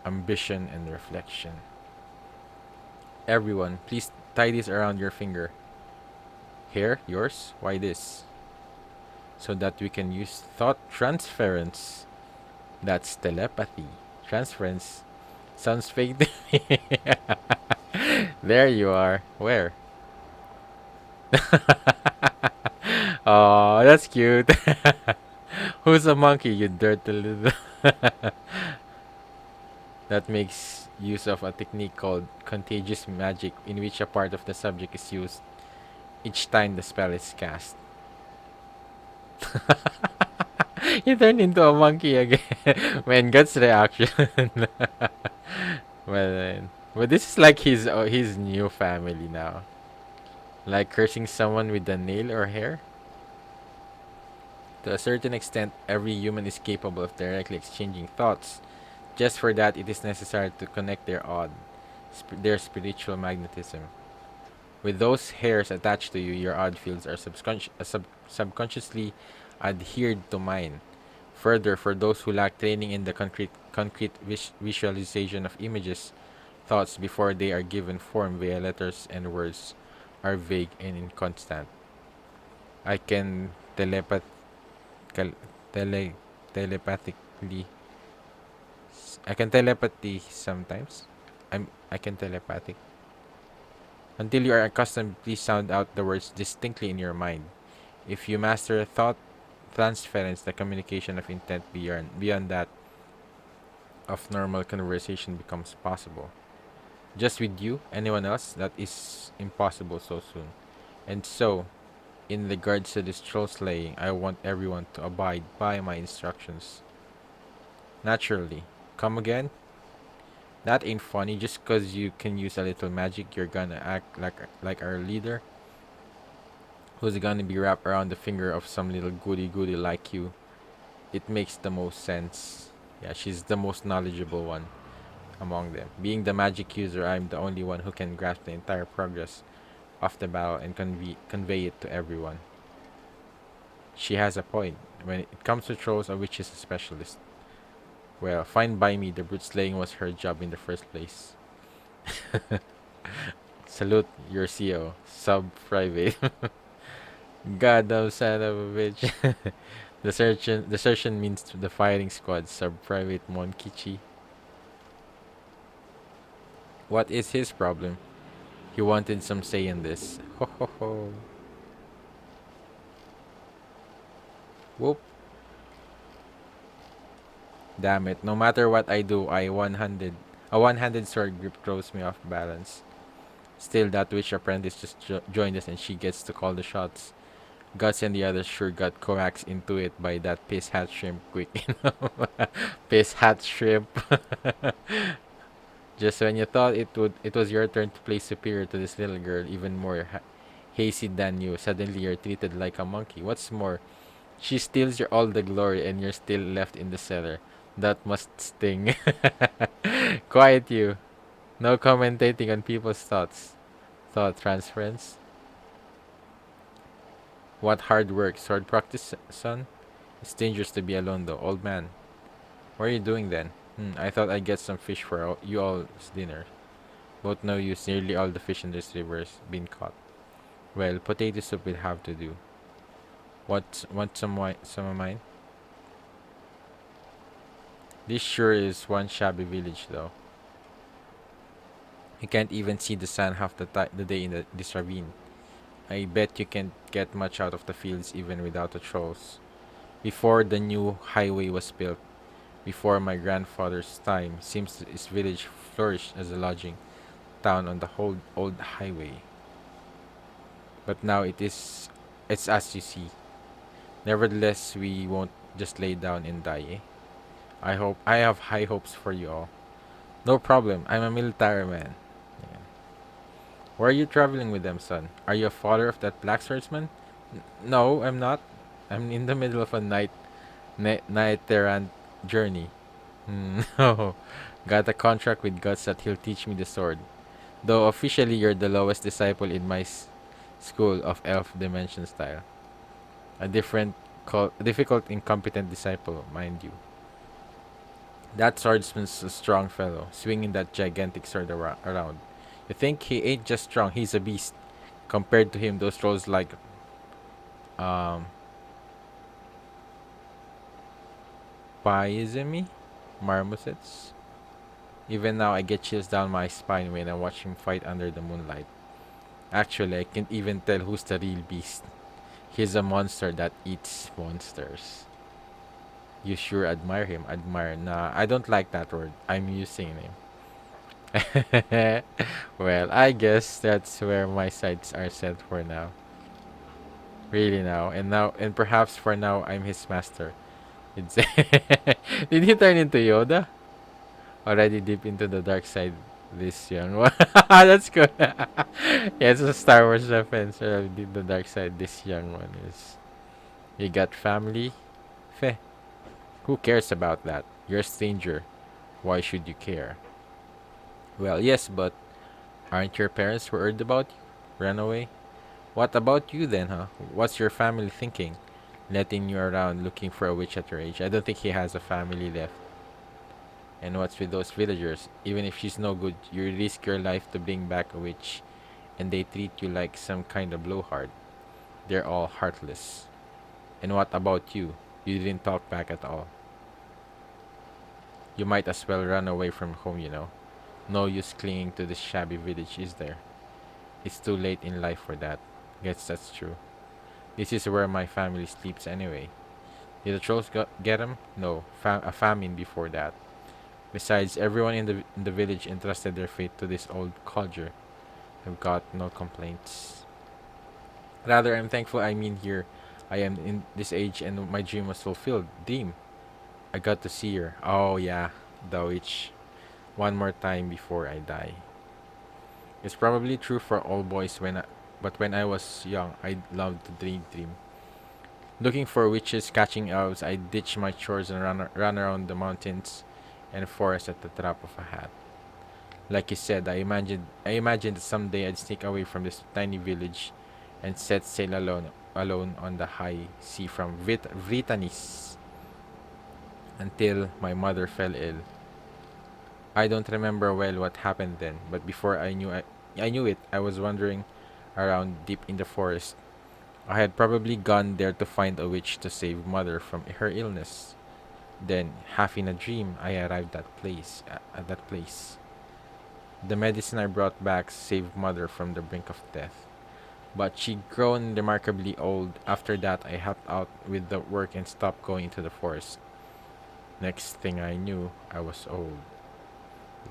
ambition and reflection. Everyone, please tie this around your finger. Here, yours. Why this? So that we can use thought transference. That's telepathy. Transference sounds fake to me. There you are. Where? Oh, that's cute. Who's a monkey, you dirty little. That makes use of a technique called contagious magic in which a part of the subject is used each time the spell is cast. He turned into a monkey again. Man, Guts' reaction. Well, this is like his new family now. Like cursing someone with a nail or hair. To a certain extent, every human is capable of directly exchanging thoughts. Just for that, it is necessary to connect their spiritual magnetism. With those hairs attached to you, your odd fields are subconsciously adhered to mine. Further, for those who lack training in the concrete visualization of images, thoughts before they are given form via letters and words are vague and inconstant. I can telepath cal- tele telepathically I can telepathy sometimes. I can telepathic. Until you are accustomed, please sound out the words distinctly in your mind. If you master thought transference, the communication of intent beyond that of normal conversation becomes possible. Just with you, anyone else, that is impossible so soon. And so, in regards to this troll slaying, I want everyone to abide by my instructions. Naturally. Come again? That ain't funny. Just 'cause you can use a little magic, you're gonna act like our leader, who's gonna be wrapped around the finger of some little goody like you. It makes the most sense. Yeah, she's the most knowledgeable one among them. Being the magic user, I'm the only one who can grasp the entire progress of the battle and convey it to everyone. She has a point. When it comes to trolls, a witch is a specialist. Well, fine by me, the brute slaying was her job in the first place. Salute your CO, sub-private. Goddamn son of a bitch. The surgeon means the firing squad, sub-private Monkichi. What is his problem? He wanted some say in this. Ho ho ho. Whoop. Damn it. No matter what I do, a one-handed sword grip throws me off balance. Still, that witch apprentice just joined us and she gets to call the shots. Guts and the others sure got coaxed into it by that piss hat shrimp quick, piss hat shrimp. Just when you thought it was your turn to play superior to this little girl, even more hazy than you, suddenly you're treated like a monkey. What's more, she steals all the glory and you're still left in the cellar. That must sting. Quiet you. No commentating on people's thoughts. Thought transference. What hard work. Sword practice, son? It's dangerous to be alone though, old man. What are you doing then? I thought I'd get some fish for you all's dinner. Both no use. Nearly all the fish in this river's been caught. Well, potato soup will have to do. Want some wine, some of mine? This sure is one shabby village though. You can't even see the sun half the day in this ravine. I bet you can't get much out of the fields even without the trolls. Before the new highway was built, before my grandfather's time, seems this village flourished as a lodging town on the whole old highway. But now it's as you see. Nevertheless, we won't just lay down and die, eh? I have high hopes for you all. No problem. I'm a military man. Yeah. Where are you traveling with them, son? Are you a follower of that black swordsman? No, I'm not. I'm in the middle of a night errant journey. No. Got a contract with Guts that he'll teach me the sword. Though officially you're the lowest disciple in my school of elf dimension style. A difficult, incompetent disciple, mind you. That swordsman's a strong fellow, swinging that gigantic sword around. You think he ain't just strong, he's a beast. Compared to him, those trolls like, um, Paizemi? Marmosets? Even now, I get chills down my spine when I watch him fight under the moonlight. Actually, I can't even tell who's the real beast. He's a monster that eats monsters. You sure admire him. Admire. Nah, I don't like that word. I'm using him. Well, I guess that's where my sights are set for now. Really now, and perhaps for now, I'm his master. It's Did he turn into Yoda? Already deep into the dark side this young one. That's good. Yeah, it's a Star Wars reference. Already deep the dark side this young one is. You got family? Feh. Who cares about that? You're a stranger. Why should you care? Well, yes, but aren't your parents worried about you? Ran away? What about you then, huh? What's your family thinking? Letting you around looking for a witch at your age. I don't think he has a family left. And what's with those villagers? Even if she's no good, you risk your life to bring back a witch, and they treat you like some kind of blowhard. They're all heartless. And what about you? You didn't talk back at all. You might as well run away from home. No use clinging to this shabby village, is there? It's too late in life for that. Guess that's true. This is where my family sleeps anyway. Did the trolls get him? No, a famine before that. Besides, everyone in the village entrusted their fate to this old codger. I've got no complaints. Rather, I'm thankful I'm in here. I am in this age and my dream was fulfilled. Dream. I got to see her. Oh yeah, the witch. One more time before I die. It's probably true for all boys but when I was young, I loved to dream. Looking for witches, catching elves, I ditch my chores and run around the mountains and forest at the drop of a hat. Like you said, I imagined that someday I'd sneak away from this tiny village and set sail alone on the high sea from Vritanis until my mother fell ill. I don't remember well what happened then, but before I knew it, I was wandering around deep in the forest. I had probably gone there to find a witch to save mother from her illness. Then, half in a dream, I arrived at that place. The medicine I brought back saved mother from the brink of death. But she'd grown remarkably old. After that, I helped out with the work and stopped going into the forest. Next thing I knew, I was old.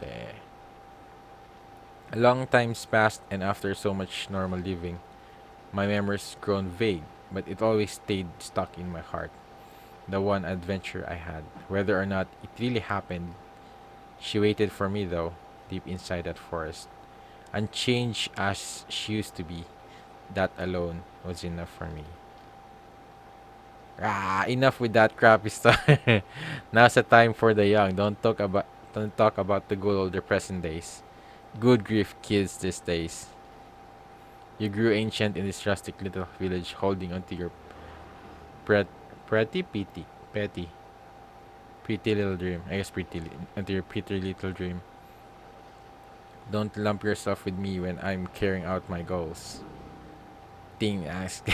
Bleh. A long time's passed, and after so much normal living, my memories grown vague, but it always stayed stuck in my heart. The one adventure I had, whether or not it really happened. She waited for me though, deep inside that forest, unchanged as she used to be. That alone was enough for me. Enough with that crappy stuff. Now's the time for the young. Don't talk about the good old depressing days. Good grief, kids these days. You grew ancient in this rustic little village, holding onto your pret- petty, pretty little dream. I guess onto your pretty little dream. Don't lump yourself with me when I'm carrying out my goals. Ting asked.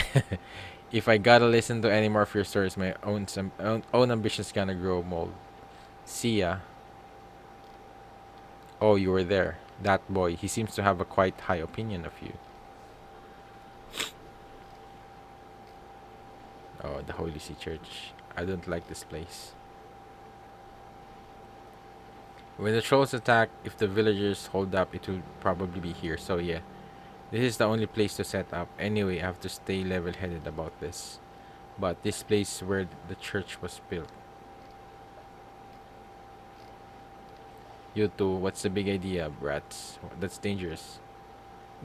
If I gotta listen to any more of your stories, my own ambition's gonna grow mold. See ya. Oh, you were there. That boy, he seems to have a quite high opinion of you. Oh, the Holy See Church. I don't like this place. When the trolls attack, if the villagers hold up, it will probably be here. So yeah, this is the only place to set up. Anyway, I have to stay level-headed about this. But this place where the church was built. You two, what's the big idea, brats? That's dangerous.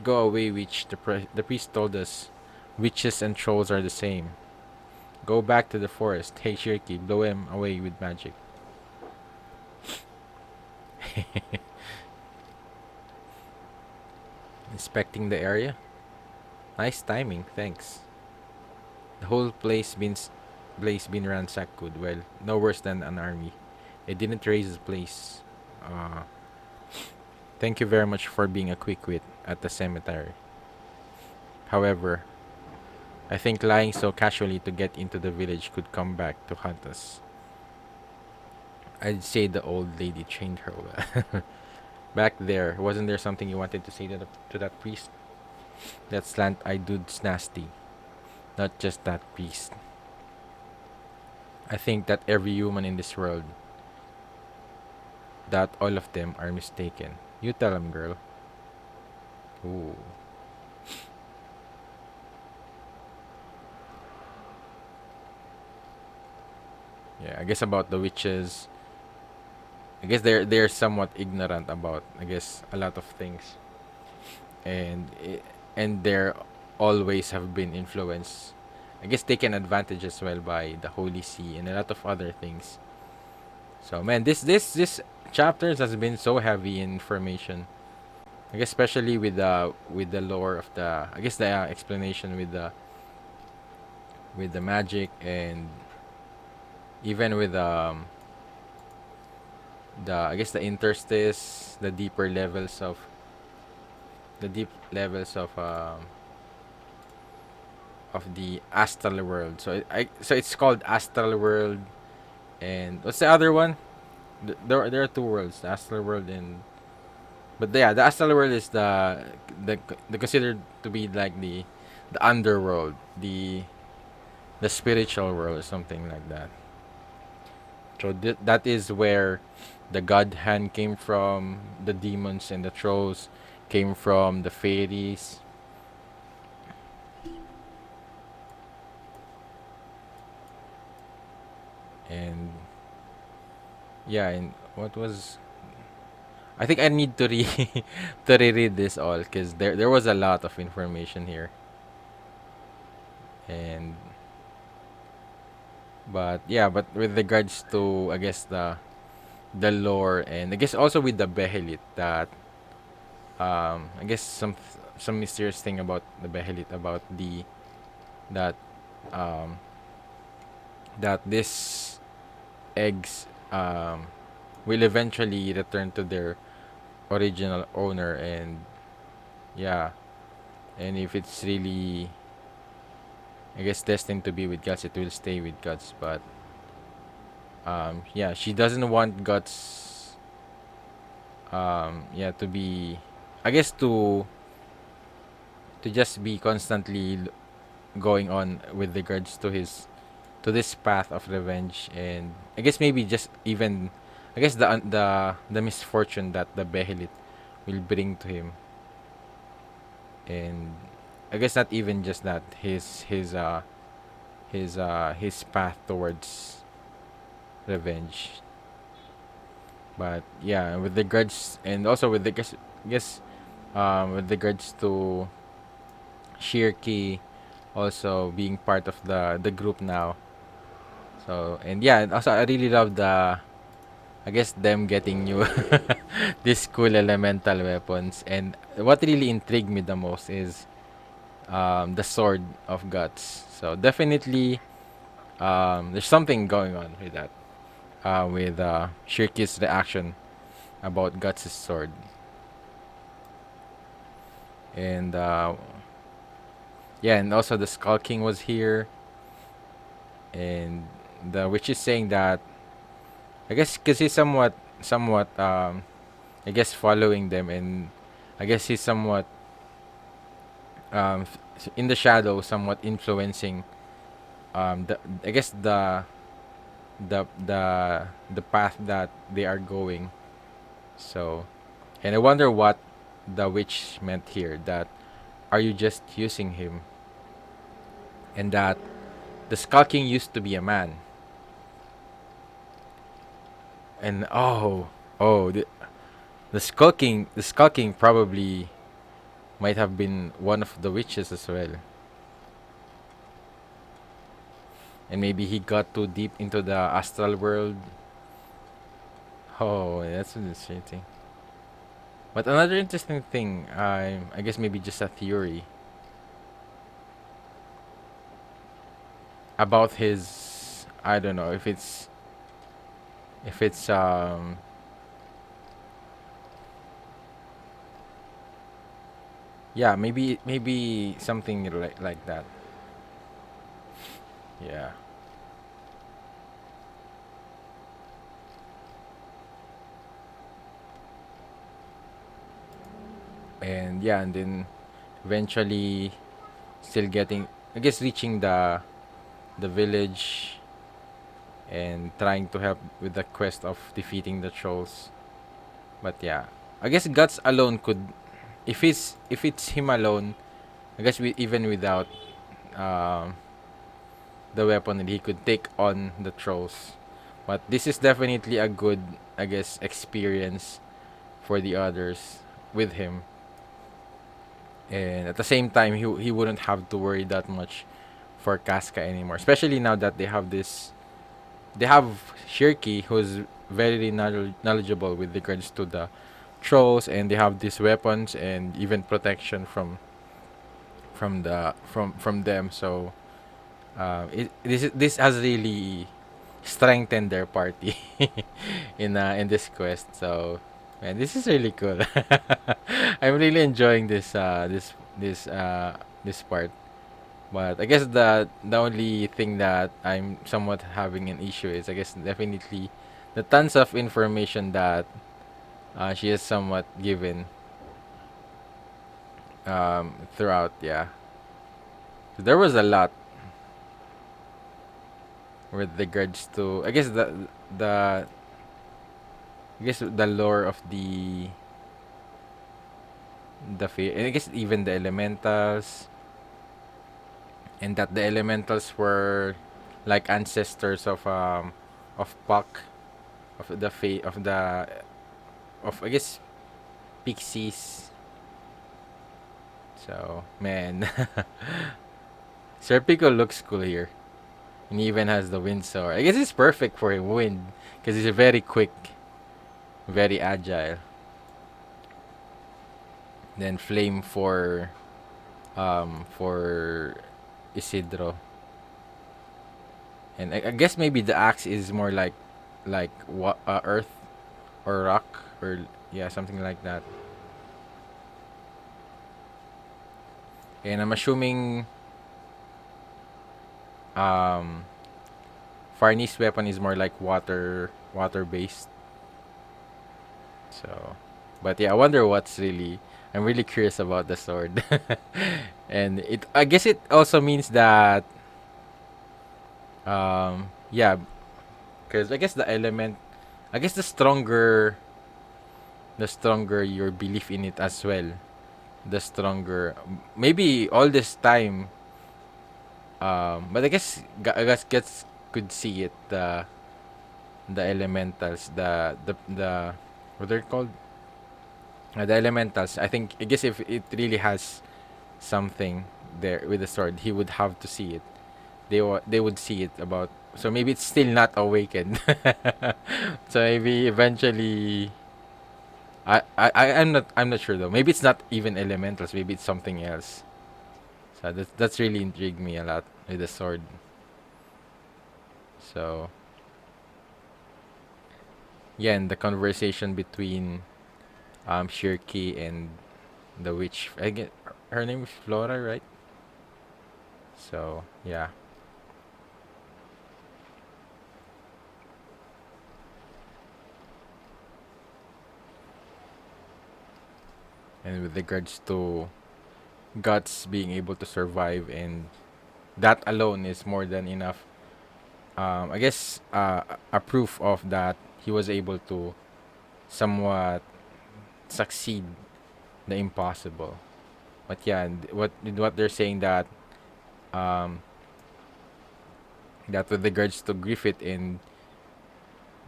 Go away, witch. The priest told us witches and trolls are the same. Go back to the forest. Hey, Shirky, blow him away with magic. Inspecting the area? Nice timing, thanks. The whole place been ransacked good. Well, no worse than an army. It didn't raise the place. Uh, Thank you very much for being a quick wit at the cemetery. However, I think lying so casually to get into the village could come back to haunt us. I'd say the old lady trained her well. Back there, wasn't there something you wanted to say to that priest? That slant-eyed dude's nasty. Not just that priest. I think that every human in this world, that all of them are mistaken. You tell him, girl. Ooh. Yeah, I guess about the witches. I guess they're somewhat ignorant about, I guess, a lot of things, and and they're always have been influenced. I guess taken advantage as well by the Holy See and a lot of other things. So man, this chapters has been so heavy in information. I guess especially with the lore of the, I guess the explanation with the magic, and even with the, I guess, the interstice, the deep levels of the astral world. So it's called astral world, and what's the other one? There are two worlds, the astral world and, but yeah, the astral world is the considered to be like the underworld, the spiritual world or something like that. So that is where the god hand came from, the demons and the trolls came from, the fairies. And yeah, and what was, I think I need to to reread this all, because there was a lot of information here. And but yeah, but with regards to, I guess, the lore, and I guess also with the Behelit, that I guess some mysterious thing about the Behelit, about the that um that this eggs will eventually return to their original owner. And yeah, and if it's really, I guess, destined to be with gods, it will stay with gods. But yeah, she doesn't want gods, yeah, to be, I guess, to just be constantly going on with regards to his, to this path of revenge. And I guess maybe just even, I guess, the misfortune that the Behelit will bring to him. And I guess not even just that, his path towards revenge. But yeah, with regards, and also with the guess with regards to Shirky also being part of the group now. So, and yeah, and also I really love the, I guess, them getting new these cool elemental weapons. And what really intrigued me the most is the sword of guts. So definitely there's something going on with that. With Shirky's reaction about Guts' sword. And yeah, and also the Skull King was here. And the witch is saying that, I guess, because he's somewhat I guess, following them. And I guess he's somewhat in the shadow, somewhat influencing the, I guess, the path that they are going. So, and I wonder what the witch meant here, that are you just using him, and that the Skull King used to be a man. And oh, the Skull King probably might have been one of the witches as well. And maybe he got too deep into the astral world. Oh, that's interesting. But another interesting thing, I guess maybe just a theory about his, I don't know if it's yeah, maybe something like that. Yeah. And yeah, and then eventually still getting, I guess, reaching the village, and trying to help with the quest of defeating the trolls. But yeah, I guess Guts alone could, if it's him alone, I guess even without um the weapon, he could take on the trolls. But this is definitely a good, I guess, experience for the others with him. And at the same time, he wouldn't have to worry that much for Casca anymore. Especially now that they have Shirky, who's very knowledgeable with regards to the trolls, and they have these weapons and even protection from them. So this has really strengthened their party in this quest. So man, this is really cool. I'm really enjoying this part. But I guess the only thing that I'm somewhat having an issue is, I guess, definitely the tons of information that she has somewhat given throughout. Yeah, so there was a lot with regards to, I guess, the I guess the lore of and I guess even the elementals, and that the elementals were like ancestors of Puck, of the fa- of the of I guess pixies. So man, Serpico looks cool here, and he even has the wind sword. I guess it's perfect for him wind because he's very quick, very agile. Then flame for Isidro, and I guess maybe the axe is more like what earth or rock, or yeah, something like that. And I'm assuming um Farney's weapon is more like water based. So, but yeah, I wonder what's really. I'm really curious about the sword, and I guess it also means that yeah, because I guess the element, I guess the stronger your belief in it as well, the stronger maybe all this time. But I guess gets could see it, the elementals, the what they're called, the elementals. I guess if it really has something there with the sword, he would have to see it. They would see it about. So maybe it's still not awakened. So maybe eventually, I'm not sure though. Maybe it's not even elementals. Maybe it's something else. So that's really intrigued me a lot with the sword. So yeah, and the conversation between Shirky and the witch. I get her name is Flora, right? So yeah, and with regards to Guts being able to survive, and that alone is more than enough. I guess a proof of that he was able to somewhat succeed the impossible. But yeah, and what they're saying, um that with regards to Griffith and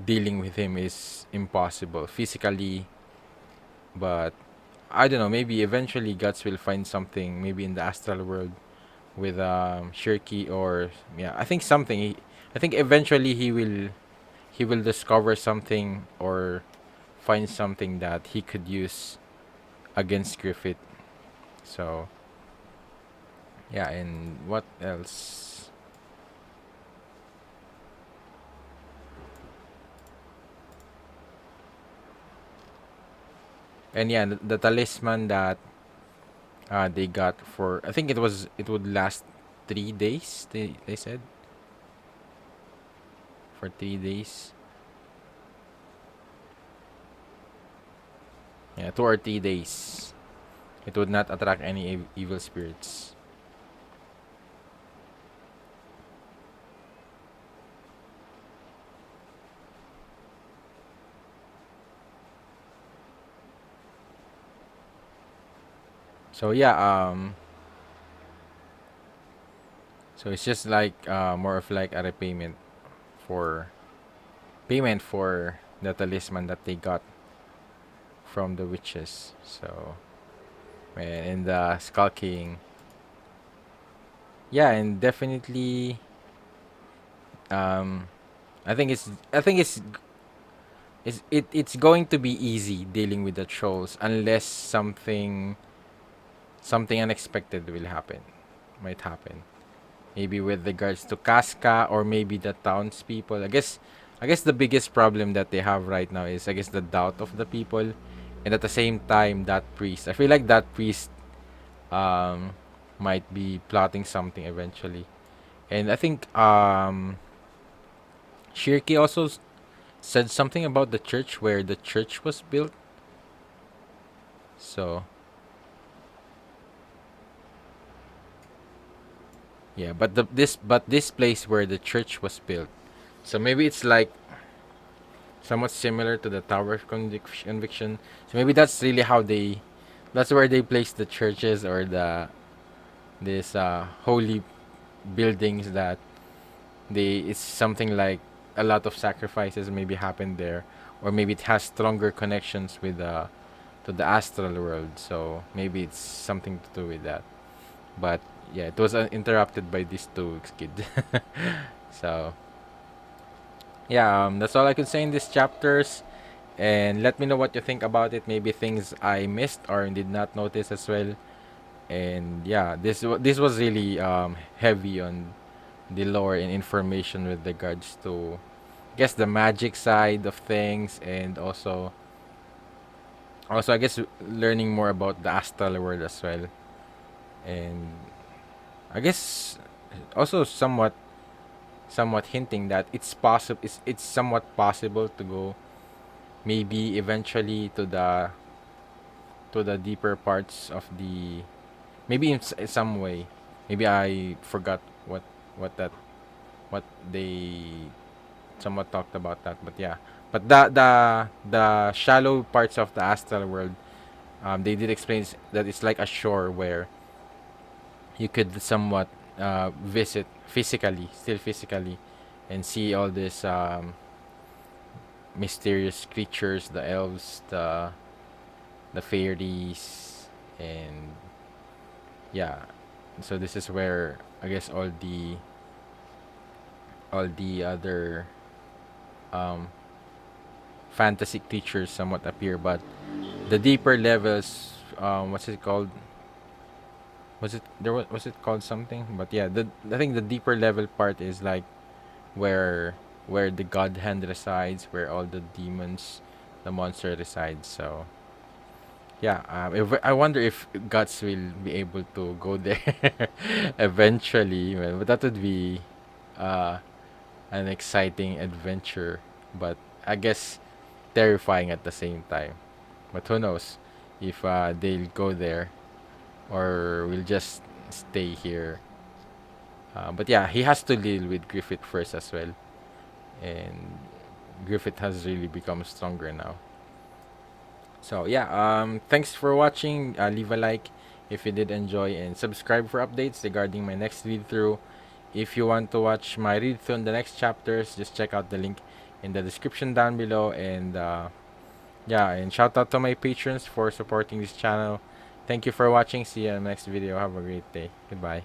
dealing with him is impossible physically, but I don't know, maybe eventually Guts will find something, maybe in the astral world with Shirky, or yeah, I think eventually he will discover something or find something that he could use against Griffith. So yeah, and what else? And yeah, the talisman that they got for, I think it would last 3 days. They said for 3 days. Yeah, 2 or 3 days. It would not attract any evil spirits. So yeah, so it's just like more of like a repayment for payment for the talisman that they got from the witches. So and the Skull King. Yeah, and definitely um I think it's going to be easy dealing with the trolls unless something unexpected will happen. Might happen. Maybe with regards to Casca or maybe the townspeople. I guess the biggest problem that they have right now is I guess the doubt of the people, and at the same time that priest. I feel like that priest um might be plotting something eventually. And I think Shirky also said something about the church where the church was built. So yeah, but this place where the church was built. So maybe it's like somewhat similar to the Tower of Conviction. So maybe that's really how that's where they place the churches or this holy buildings that it's something like a lot of sacrifices maybe happened there, or maybe it has stronger connections with to the astral world. So maybe it's something to do with that. But yeah, it was interrupted by these two kids. So yeah, that's all I could say in these chapters. And let me know what you think about it. Maybe things I missed or did not notice as well. And yeah, this was really heavy on the lore and information with regards to, I guess, the magic side of things, and also I guess learning more about the astral world as well. And I guess also somewhat hinting that it's somewhat possible to go maybe eventually to the deeper parts of the, maybe in some way. Maybe I forgot what that what they somewhat talked about that, but yeah. But the shallow parts of the astral world, they did explain that it's like a shore where you could somewhat visit physically, and see all these mysterious creatures, the elves, the fairies, and yeah. So this is where I guess all the other um, fantasy creatures somewhat appear, but the deeper levels, what's it called? Was it called something? But yeah, I think the deeper level part is like where where the Godhead resides, where all the demons, the monster resides. So yeah, I wonder if Guts will be able to go there eventually. Well, but that would be uh, an exciting adventure, but I guess terrifying at the same time. But who knows if they'll go there or will just stay here. But yeah, he has to deal with Griffith first as well, and Griffith has really become stronger now. So yeah, thanks for watching. Leave a like if you did enjoy, and subscribe for updates regarding my next read through. If you want to watch my read through in the next chapters, just check out the link in the description down below. And yeah, and shout out to my patrons for supporting this channel. Thank you for watching. See you in the next video. Have a great day. Goodbye.